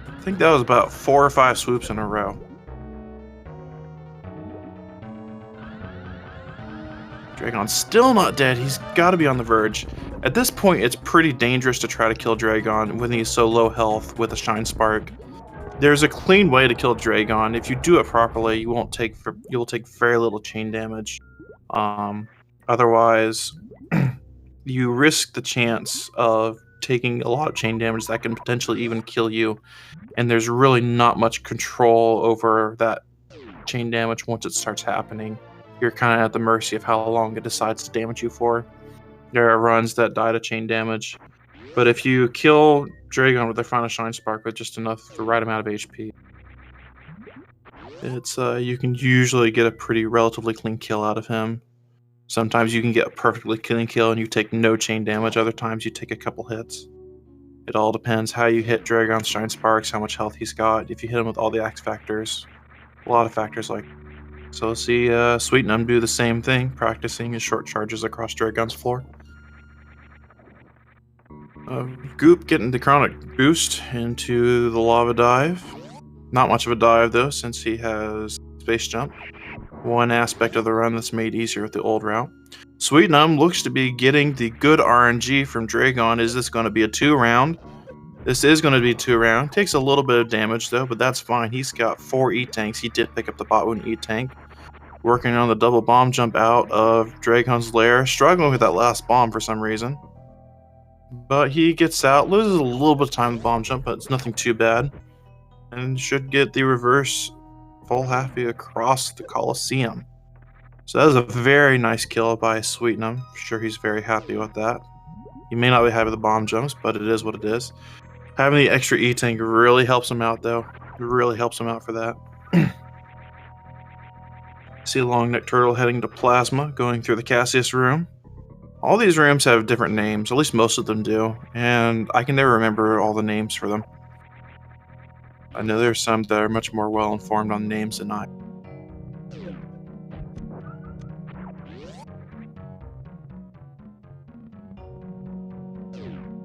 I think that was about 4 or 5 swoops in a row. Dragon's still not dead. He's got to be on the verge. At this point, it's pretty dangerous to try to kill Dragon when he's so low health with a Shine Spark. There's a clean way to kill Dragon. If you do it properly, you'll take very little chain damage. Otherwise, you risk the chance of taking a lot of chain damage that can potentially even kill you. And there's really not much control over that chain damage once it starts happening. You're kind of at the mercy of how long it decides to damage you for. There are runs that die to chain damage. But if you kill Dragon with their final Shine Spark with just the right amount of HP, it's you can usually get a relatively clean kill out of him. Sometimes you can get a perfectly clean kill and you take no chain damage. Other times you take a couple hits. It all depends how you hit Dragon's Shine Sparks, how much health he's got, if you hit him with all the X factors. A lot of factors like. So let's see Sweetnumb do the same thing, practicing his short charges across Dragon's floor. Goop getting the chronic boost into the lava dive. Not much of a dive though, since he has space jump. One aspect of the run that's made easier with the old route. Sweetnumb looks to be getting the good RNG from Dragon. Is this going to be a 2-round? This is going to be 2-round. Takes a little bit of damage though, but that's fine. He's got 4 E-tanks. He did pick up the bot wound E-tank. Working on the double bomb jump out of Dragon's lair. Struggling with that last bomb for some reason. But he gets out, loses a little bit of time to bomb jump, but it's nothing too bad. And should get the reverse full halfie across the Coliseum. So that was a very nice kill by Sweetnumb. I'm sure he's very happy with that. He may not be happy with the bomb jumps, but it is what it is. Having the extra E-tank really helps him out though. It really helps him out for that. See longneckturtle heading to Plasma, going through the Cassius room. All these rooms have different names, at least most of them do, and I can never remember all the names for them. I know there's some that are much more well informed on names than I.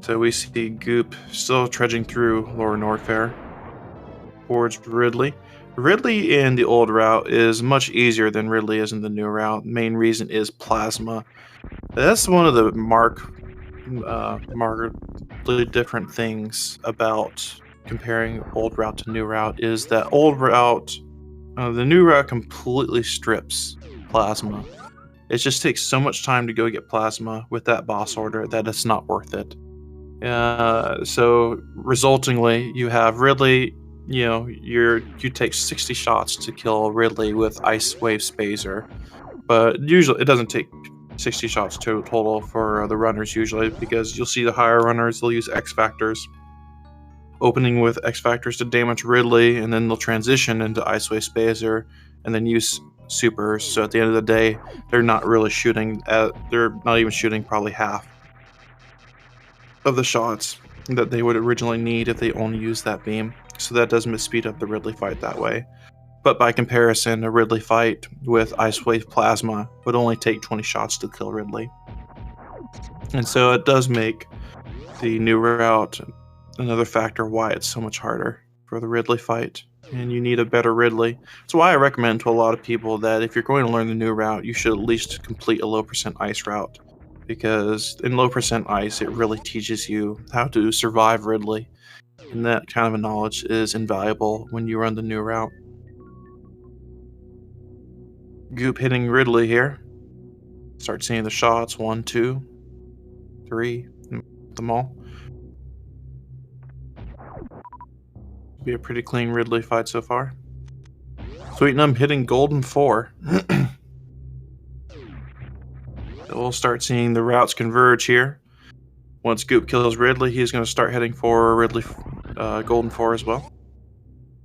So we see Goop still trudging through Lower Norfair towards Ridley. Ridley in the old route is much easier than Ridley is in the new route. Main reason is Plasma. That's one of the markedly different things about comparing old route to new route is that old route, the new route completely strips Plasma. It just takes so much time to go get Plasma with that boss order that it's not worth it. So resultingly, you have Ridley. You take 60 shots to kill Ridley with Ice Wave Spazer, but usually it doesn't take 60 shots total for the runners usually, because you'll see the higher runners, they'll use X Factors, opening with X Factors to damage Ridley, and then they'll transition into Ice Wave Spazer, and then use supers. So at the end of the day, they're not really shooting they're not even shooting probably half of the shots that they would originally need if they only used that beam. So that does speed up the Ridley fight that way. But by comparison, a Ridley fight with Ice Wave Plasma would only take 20 shots to kill Ridley. And so it does make the new route another factor why it's so much harder for the Ridley fight. And you need a better Ridley. That's why I recommend to a lot of people that if you're going to learn the new route, you should at least complete a low percent ice route. Because in low percent ice, it really teaches you how to survive Ridley. And that kind of knowledge is invaluable when you run the new route. Goop hitting Ridley here. Start seeing the shots. 1, 2, 3. Them all. Be a pretty clean Ridley fight so far. Sweetnumb hitting Golden 4. We'll start seeing the routes converge here. Once Goop kills Ridley, he's going to start heading for Ridley Golden 4 as well.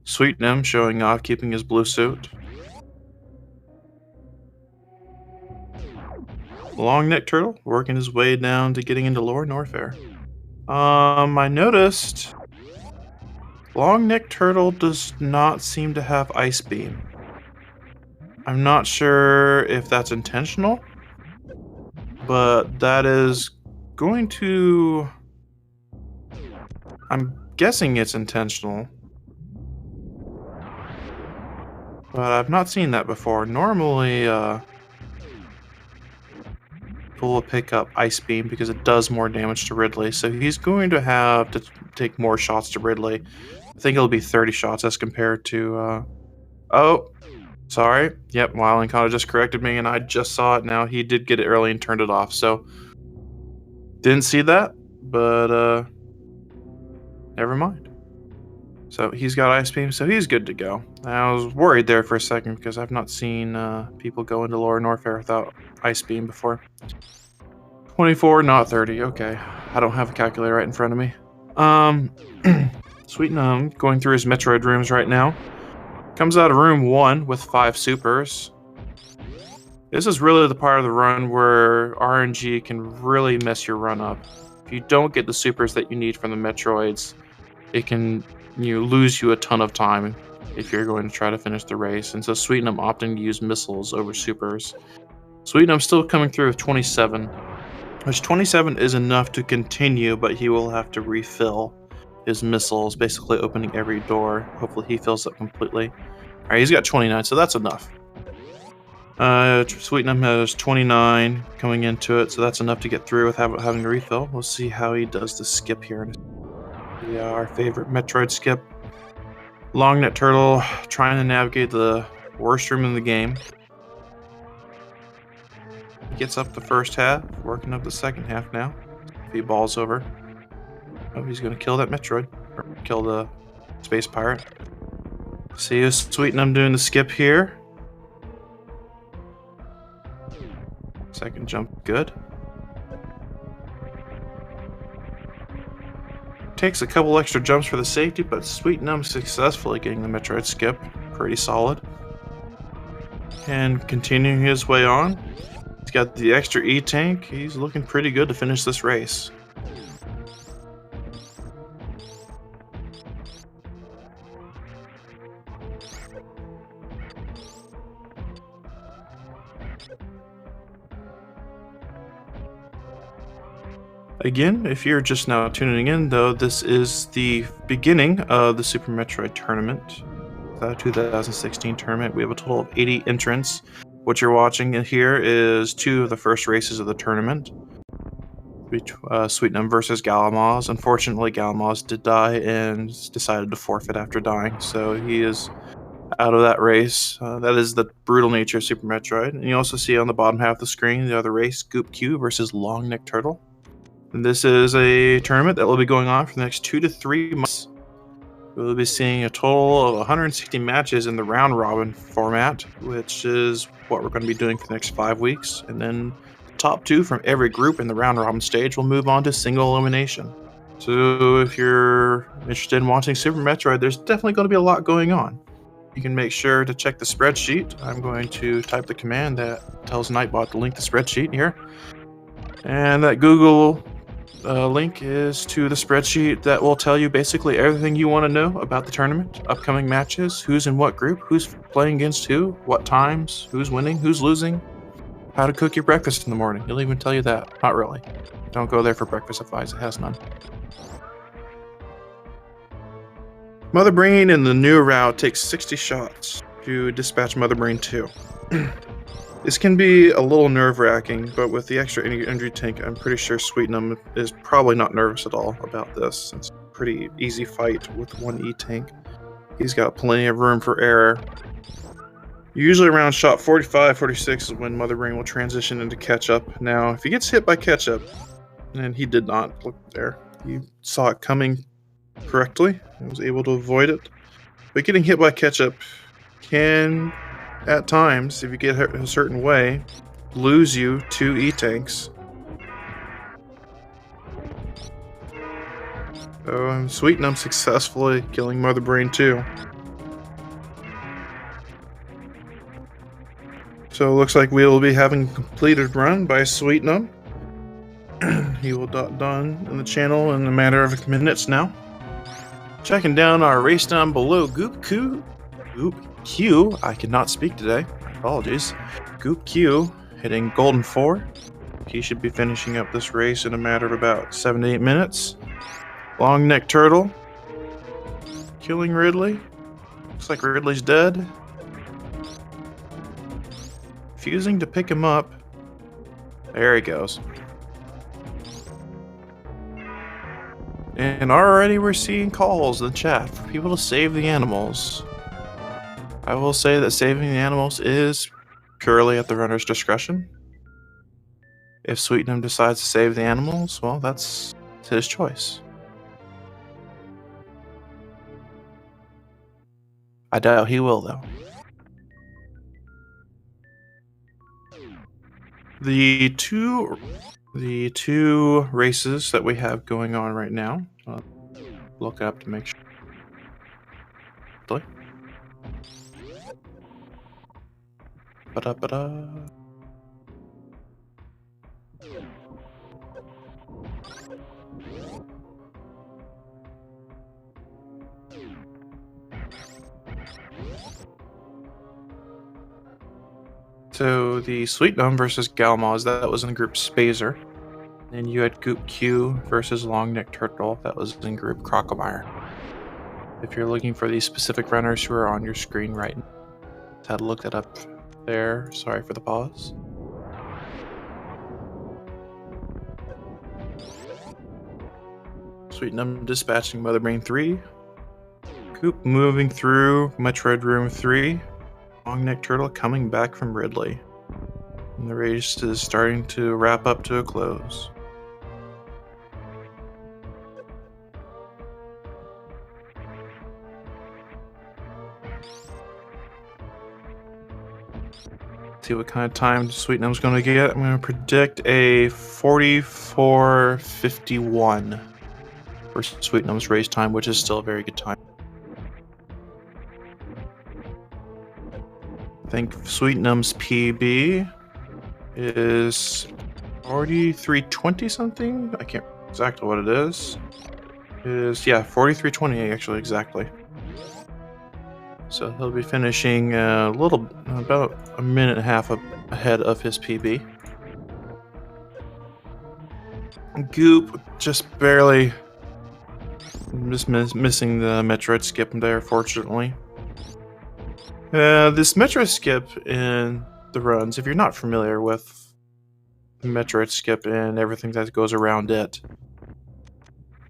Sweetnumb showing off, keeping his blue suit. Longneckturtle working his way down to getting into Lower Norfair. I noticed Longneckturtle does not seem to have Ice Beam. I'm not sure if that's intentional, but that is going to... I'm guessing it's intentional, but I've not seen that before. Normally, people will pick up Ice Beam because it does more damage to Ridley, so he's going to have to take more shots to Ridley. I think it'll be 30 shots as compared to... Oh, sorry. Yep, Wilding just corrected me, and I just saw it now. He did get it early and turned it off, so... Didn't see that, but never mind. So he's got Ice Beam, so he's good to go. I was worried there for a second because I've not seen people go into Lower Norfair without Ice Beam before. 24, not 30. Okay, I don't have a calculator right in front of me. Sweetnumb going through his Metroid rooms right now. Comes out of room 1 with 5 supers. This is really the part of the run where RNG can really mess your run up. If If you don't get the supers that you need from the Metroids, it can lose you a ton of time if you're going to try to finish the race. And so Sweetnum opting to use missiles over supers. Sweetnum's still coming through with 27, which 27 is enough to continue, but he will have to refill his missiles, basically opening every door. Hopefully he fills up completely. All right, he's got 29, so that's enough. Sweetnum has 29 coming into it, so that's enough to get through without having to refill. We'll see how he does the skip here. Yeah, our favorite Metroid skip. Longneckturtle trying to navigate the worst room in the game. He gets up the first half, working up the second half now. If he balls over. Oh, he's going to kill that Metroid. Or kill the space pirate. See Sweetnum doing the skip here. Second jump, good. Takes a couple extra jumps for the safety, but Sweetnum successfully getting the Metroid skip. Pretty solid. And continuing his way on. He's got the extra E-tank. He's looking pretty good to finish this race. Again, if you're just now tuning in, though, this is the beginning of the Super Metroid Tournament, the 2016 tournament. We have a total of 80 entrants. What you're watching here is 2 of the first races of the tournament. Sweetnum versus Galamoz. Unfortunately, Galamoz did die and decided to forfeit after dying, so he is out of that race. That is the brutal nature of Super Metroid. And you also see on the bottom half of the screen the other race, goop.q versus longneckturtle. And this is a tournament that will be going on for the next 2 to 3 months. We'll be seeing a total of 160 matches in the round robin format, which is what we're going to be doing for the next 5 weeks. And then the top 2 from every group in the round robin stage will move on to single elimination. So if you're interested in watching Super Metroid, there's definitely going to be a lot going on. You can make sure to check the spreadsheet. I'm going to type the command that tells Nightbot to link the spreadsheet here. And that Google link is to the spreadsheet that will tell you basically everything you want to know about the tournament, upcoming matches, who's in what group, who's playing against who, what times, who's winning, who's losing, how to cook your breakfast in the morning. It'll even tell you that. Not really. Don't go there for breakfast advice. It has none. Mother Brain in the new route takes 60 shots to dispatch Mother Brain 2. This can be a little nerve-wracking, but with the extra energy tank, I'm pretty sure Sweetnum is probably not nervous at all about this. It's a pretty easy fight with one E-tank. He's got plenty of room for error. Usually around shot 45, 46 is when Mother Brain will transition into Ketchup. Now, if he gets hit by Ketchup, and he did not, look there, he saw it coming correctly and was able to avoid it. But getting hit by Ketchup can, at times, if you get hurt a certain way, lose you 2 E-tanks. Sweetnum successfully killing Mother Brain 2. So it looks like we will be having a completed run by Sweetnum. He will done in the channel in a matter of minutes now. Checking down our race down below, goop.q. I cannot speak today. Apologies. goop.q hitting Golden 4. He should be finishing up this race in a matter of about 7 to 8 minutes. Longneckturtle killing Ridley. Looks like Ridley's dead. Fusing to pick him up. There he goes. And already we're seeing calls in the chat for people to save the animals. I will say that saving the animals is purely at the runner's discretion. If Sweetnum decides to save the animals, well, that's his choice. I doubt he will, though. The two races that we have going on right now, look up to make sure. Ba-da-ba-da. So the sweetnumb versus galamoz, that was in group Spazer. And you had goop.q versus longneckturtle, that was in group Crocomire. If you're looking for these specific runners who are on your screen right now, had to look that up there. Sorry for the pause. Sweetnumb dispatching Mother Brain 3. Goop moving through Metroid Room 3. Longneckturtle coming back from Ridley. And the race is starting to wrap up to a close. See what kind of time Sweetnumb's going to get. I'm going to predict a 44:51 for Sweetnumb's race time, which is still a very good time. I think Sweetnumb's PB is 43:20 something. I can't remember exactly what it is. It is, yeah, 43:20 actually, exactly. So he'll be finishing about a minute and a half ahead of his PB. Goop just barely missing the Metroid skip there, fortunately. This Metroid skip in the runs, if you're not familiar with Metroid skip and everything that goes around it,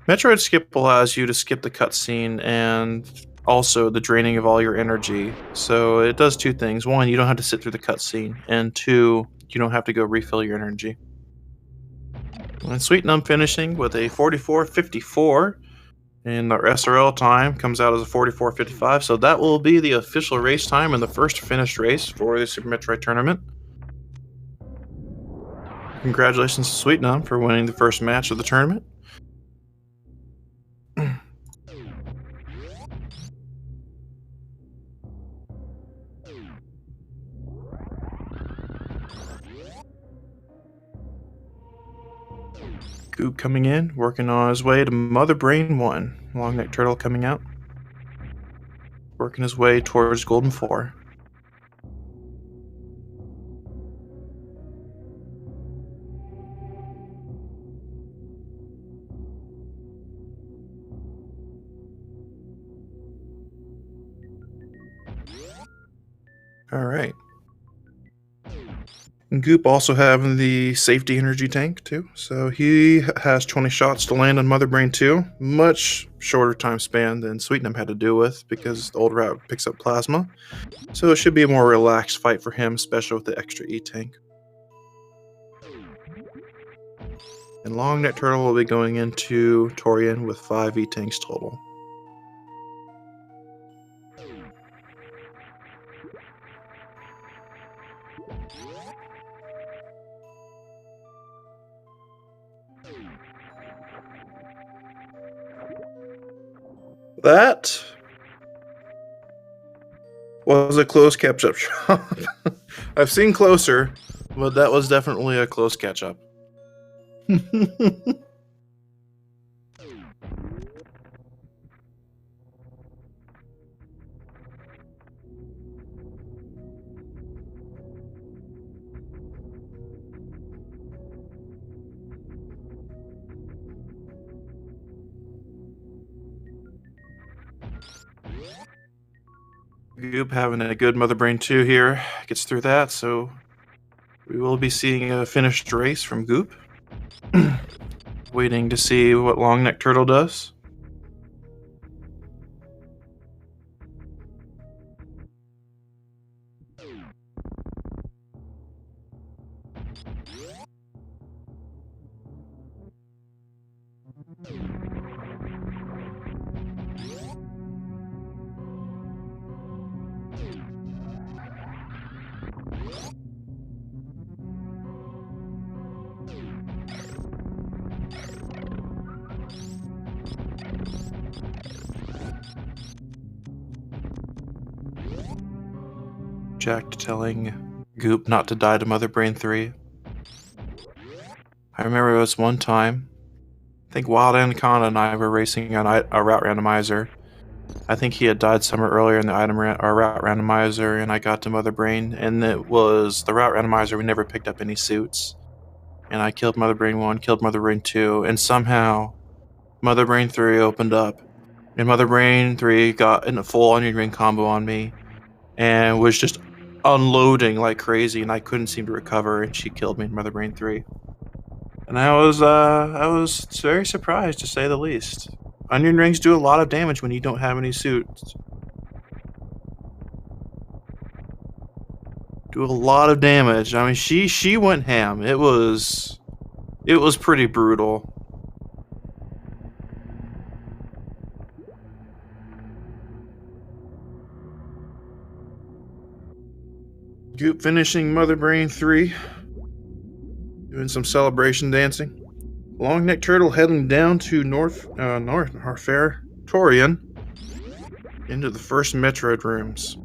Metroid skip allows you to skip the cutscene and also the draining of all your energy. So it does two things. One, you don't have to sit through the cutscene, and two, you don't have to go refill your energy. And Sweetnumb finishing with a 44:54, and the SRL time comes out as a 44:55. So that will be the official race time and the first finished race for the Super Metroid Tournament. Congratulations to Sweetnumb for winning the first match of the tournament. Goop coming in, working on his way to Mother Brain 1. Longneckturtle coming out, working his way towards Golden 4. Alright. Goop also having the safety energy tank too, so he has 20 shots to land on Mother Brain 2. Much shorter time span than Sweetnumb had to deal with because the old route picks up plasma. So it should be a more relaxed fight for him, especially with the extra E-tank. And Longneckturtle will be going into Torian with 5 E-tanks total. That was a close catch-up shot. I've seen closer, but that was definitely a close catch-up. Goop having a good Mother Brain 2 here, gets through that, so we will be seeing a finished race from Goop. Waiting to see what Longneckturtle does. Jack telling Goop not to die to Mother Brain 3. I remember it was one time, I think Wild Anaconda and I were racing on a route randomizer, I think he had died somewhere earlier in the route randomizer, and I got to Mother Brain, and it was the route randomizer. We never picked up any suits, and I killed Mother Brain 1, killed Mother Brain 2, and somehow Mother Brain 3 opened up, and Mother Brain 3 got in a full onion ring combo on me, and was just unloading like crazy, and I couldn't seem to recover, and she killed me in Mother Brain 3. And I was very surprised, to say the least. Onion rings do a lot of damage when you don't have any suits. Do a lot of damage. I mean, she went ham. It was pretty brutal. Goop finishing Mother Brain 3. Doing some celebration dancing. Longneckturtle heading down to North Torian into the first Metroid rooms.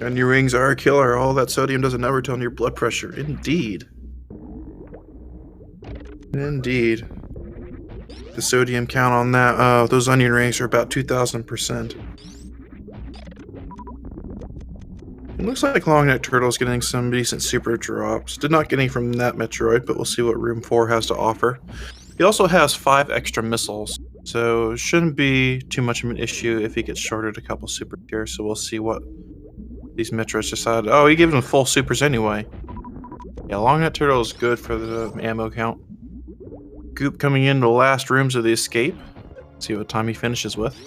Onion rings are a killer. All that sodium does a number on your blood pressure. Indeed. Indeed. The sodium count on that, those onion rings are about 2,000%. It looks like Longneckturtle's getting some decent super drops. Did not get any from that Metroid, but we'll see what Room 4 has to offer. He also has 5 extra missiles, so it shouldn't be too much of an issue if he gets shorted a couple super tiers, so we'll see what these Metroids decide. Oh, he gave them full supers anyway. Yeah, Longneckturtle is good for the ammo count. Goop coming into the last rooms of the escape. See what time he finishes with.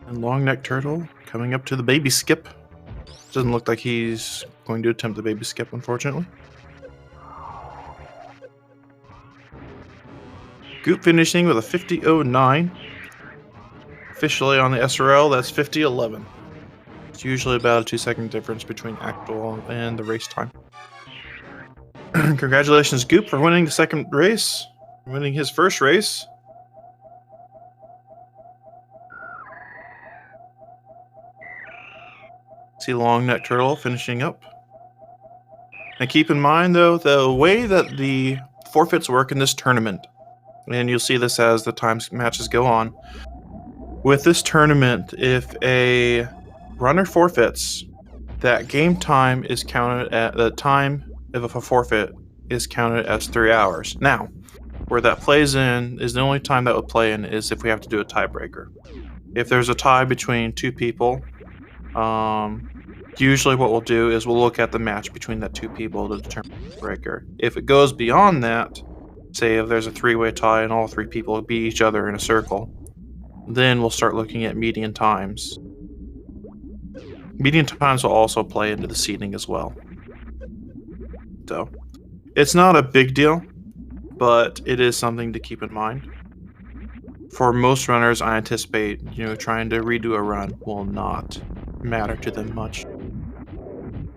And Longneckturtle coming up to the baby skip. Doesn't look like he's going to attempt the baby skip, unfortunately. Goop finishing with a 50.09. Officially on the SRL, that's 50.11. It's usually about a 2-second difference between actual and the race time. Congratulations, Goop, for winning the second race. Winning his first race. See Longneckturtle finishing up. And keep in mind, though, the way that the forfeits work in this tournament, and you'll see this as the matches go on. With this tournament, if a runner forfeits, that game time is counted at the time of a forfeit is counted as 3 hours. Now, where that plays in is the only time that would play in is if we have to do a tiebreaker. If there's a tie between 2 people, usually what we'll do is we'll look at the match between that 2 people to determine the breaker. If it goes beyond that, say if there's a 3-way tie and all 3 people beat each other in a circle, then we'll start looking at median times. Median times will also play into the seeding as well. So, it's not a big deal, but it is something to keep in mind. For most runners, I anticipate, trying to redo a run will not matter to them much.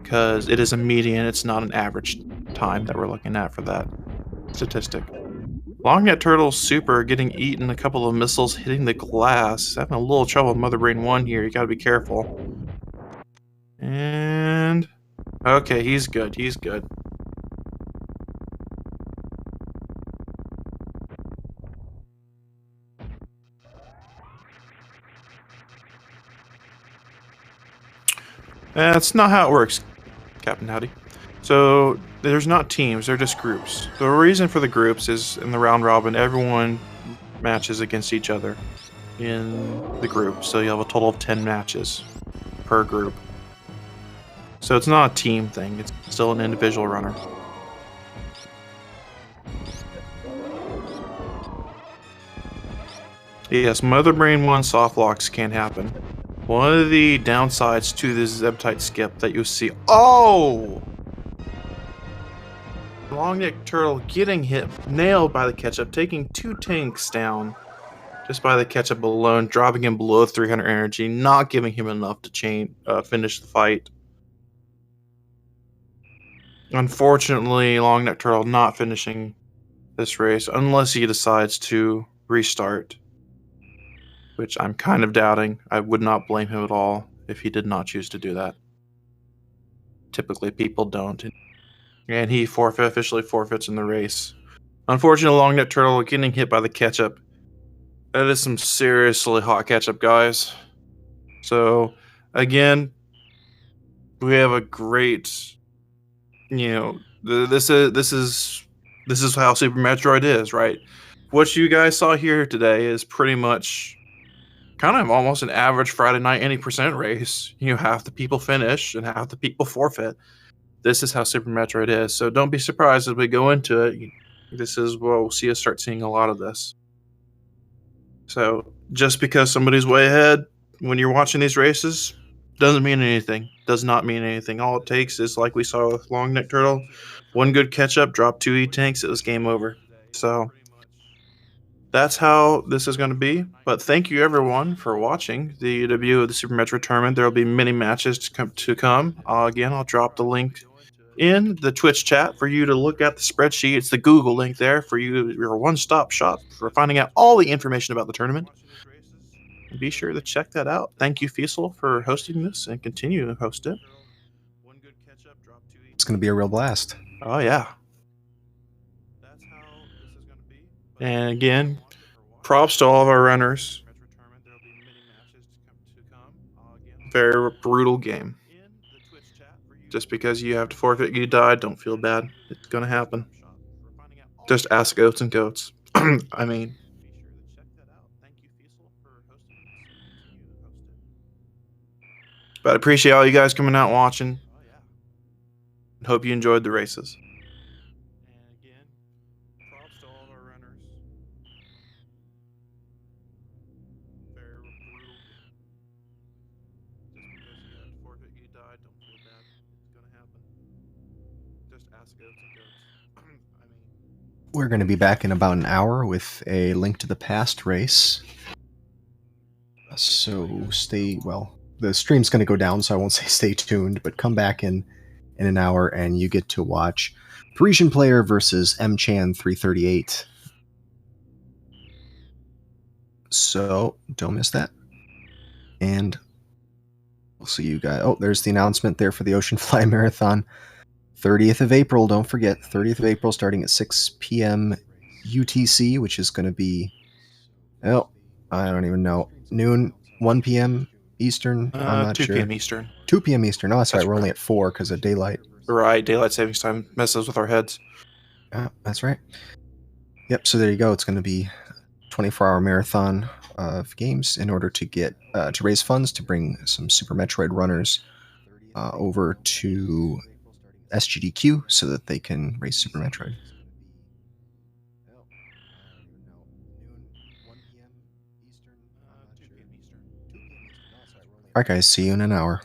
Because it is a median, it's not an average time that we're looking at for that statistic. Longneckturtle super getting eaten, a couple of missiles hitting the glass. Having a little trouble with Mother Brain 1 here, you gotta be careful. And okay, he's good, he's good. That's not how it works, Captain Howdy. So there's not teams, they're just groups. The reason for the groups is in the round robin, everyone matches against each other in the group. So you have a total of 10 matches per group. So it's not a team thing, it's still an individual runner. Yes, Mother Brain 1 soft locks can happen. One of the downsides to this Zebtite skip that you see. Oh! Longneckturtle getting hit, nailed by the ketchup, taking 2 tanks down just by the ketchup alone, dropping him below 300 energy, not giving him enough to finish the fight. Unfortunately, Longneckturtle not finishing this race unless he decides to restart, which I'm kind of doubting. I would not blame him at all if he did not choose to do that. Typically, people don't. And he officially forfeits in the race. Unfortunately, longneckturtle getting hit by the ketchup. That is some seriously hot ketchup, guys. So, again, we have a great, this is how Super Metroid is, right? What you guys saw here today is pretty much kind of almost an average Friday night any percent race. Half the people finish and half the people forfeit. This is how Super Metroid is. So don't be surprised as we go into it. This is where we'll start seeing a lot of this. So just because somebody's way ahead when you're watching these races doesn't mean anything. Does not mean anything. All it takes is, like we saw with longneckturtle, one good catch up, drop 2 E-tanks, it was game over. So that's how this is going to be. But thank you everyone for watching the debut of the Super Metroid Tournament. There will be many matches to come. Again, I'll drop the link in the Twitch chat for you to look at the spreadsheet. It's the Google link there for you, your one-stop shop for finding out all the information about the tournament. And be sure to check that out. Thank you, Fiesel, for hosting this and continue to host it. It's going to be a real blast. Oh, yeah. And again, props to all of our runners. Very brutal game. Just because you have to forfeit, you died, don't feel bad. It's going to happen. Just ask goats and goats. I mean, but I appreciate all you guys coming out watching. Hope you enjoyed the races. We're going to be back in about an hour with a Link to the Past race. So the stream's going to go down, so I won't say stay tuned, but come back in an hour and you get to watch Parisian Player versus M-Chan 338. So don't miss that. And we'll see you guys. Oh, there's the announcement there for the Ocean Fly Marathon. 30th of April, don't forget, 30th of April starting at 6 p.m. UTC, which is going to be, I don't even know, noon, 1 p.m. Eastern? I'm not 2 sure. 2 p.m. Eastern. 2 p.m. Eastern. Oh, that's right. We're only at 4 because of daylight. Right. Daylight savings time messes with our heads. Yeah, that's right. Yep, so there you go. It's going to be a 24-hour marathon of games in order to get to raise funds to bring some Super Metroid runners over to SGDQ so that they can race Super Metroid. Alright guys, see you in an hour.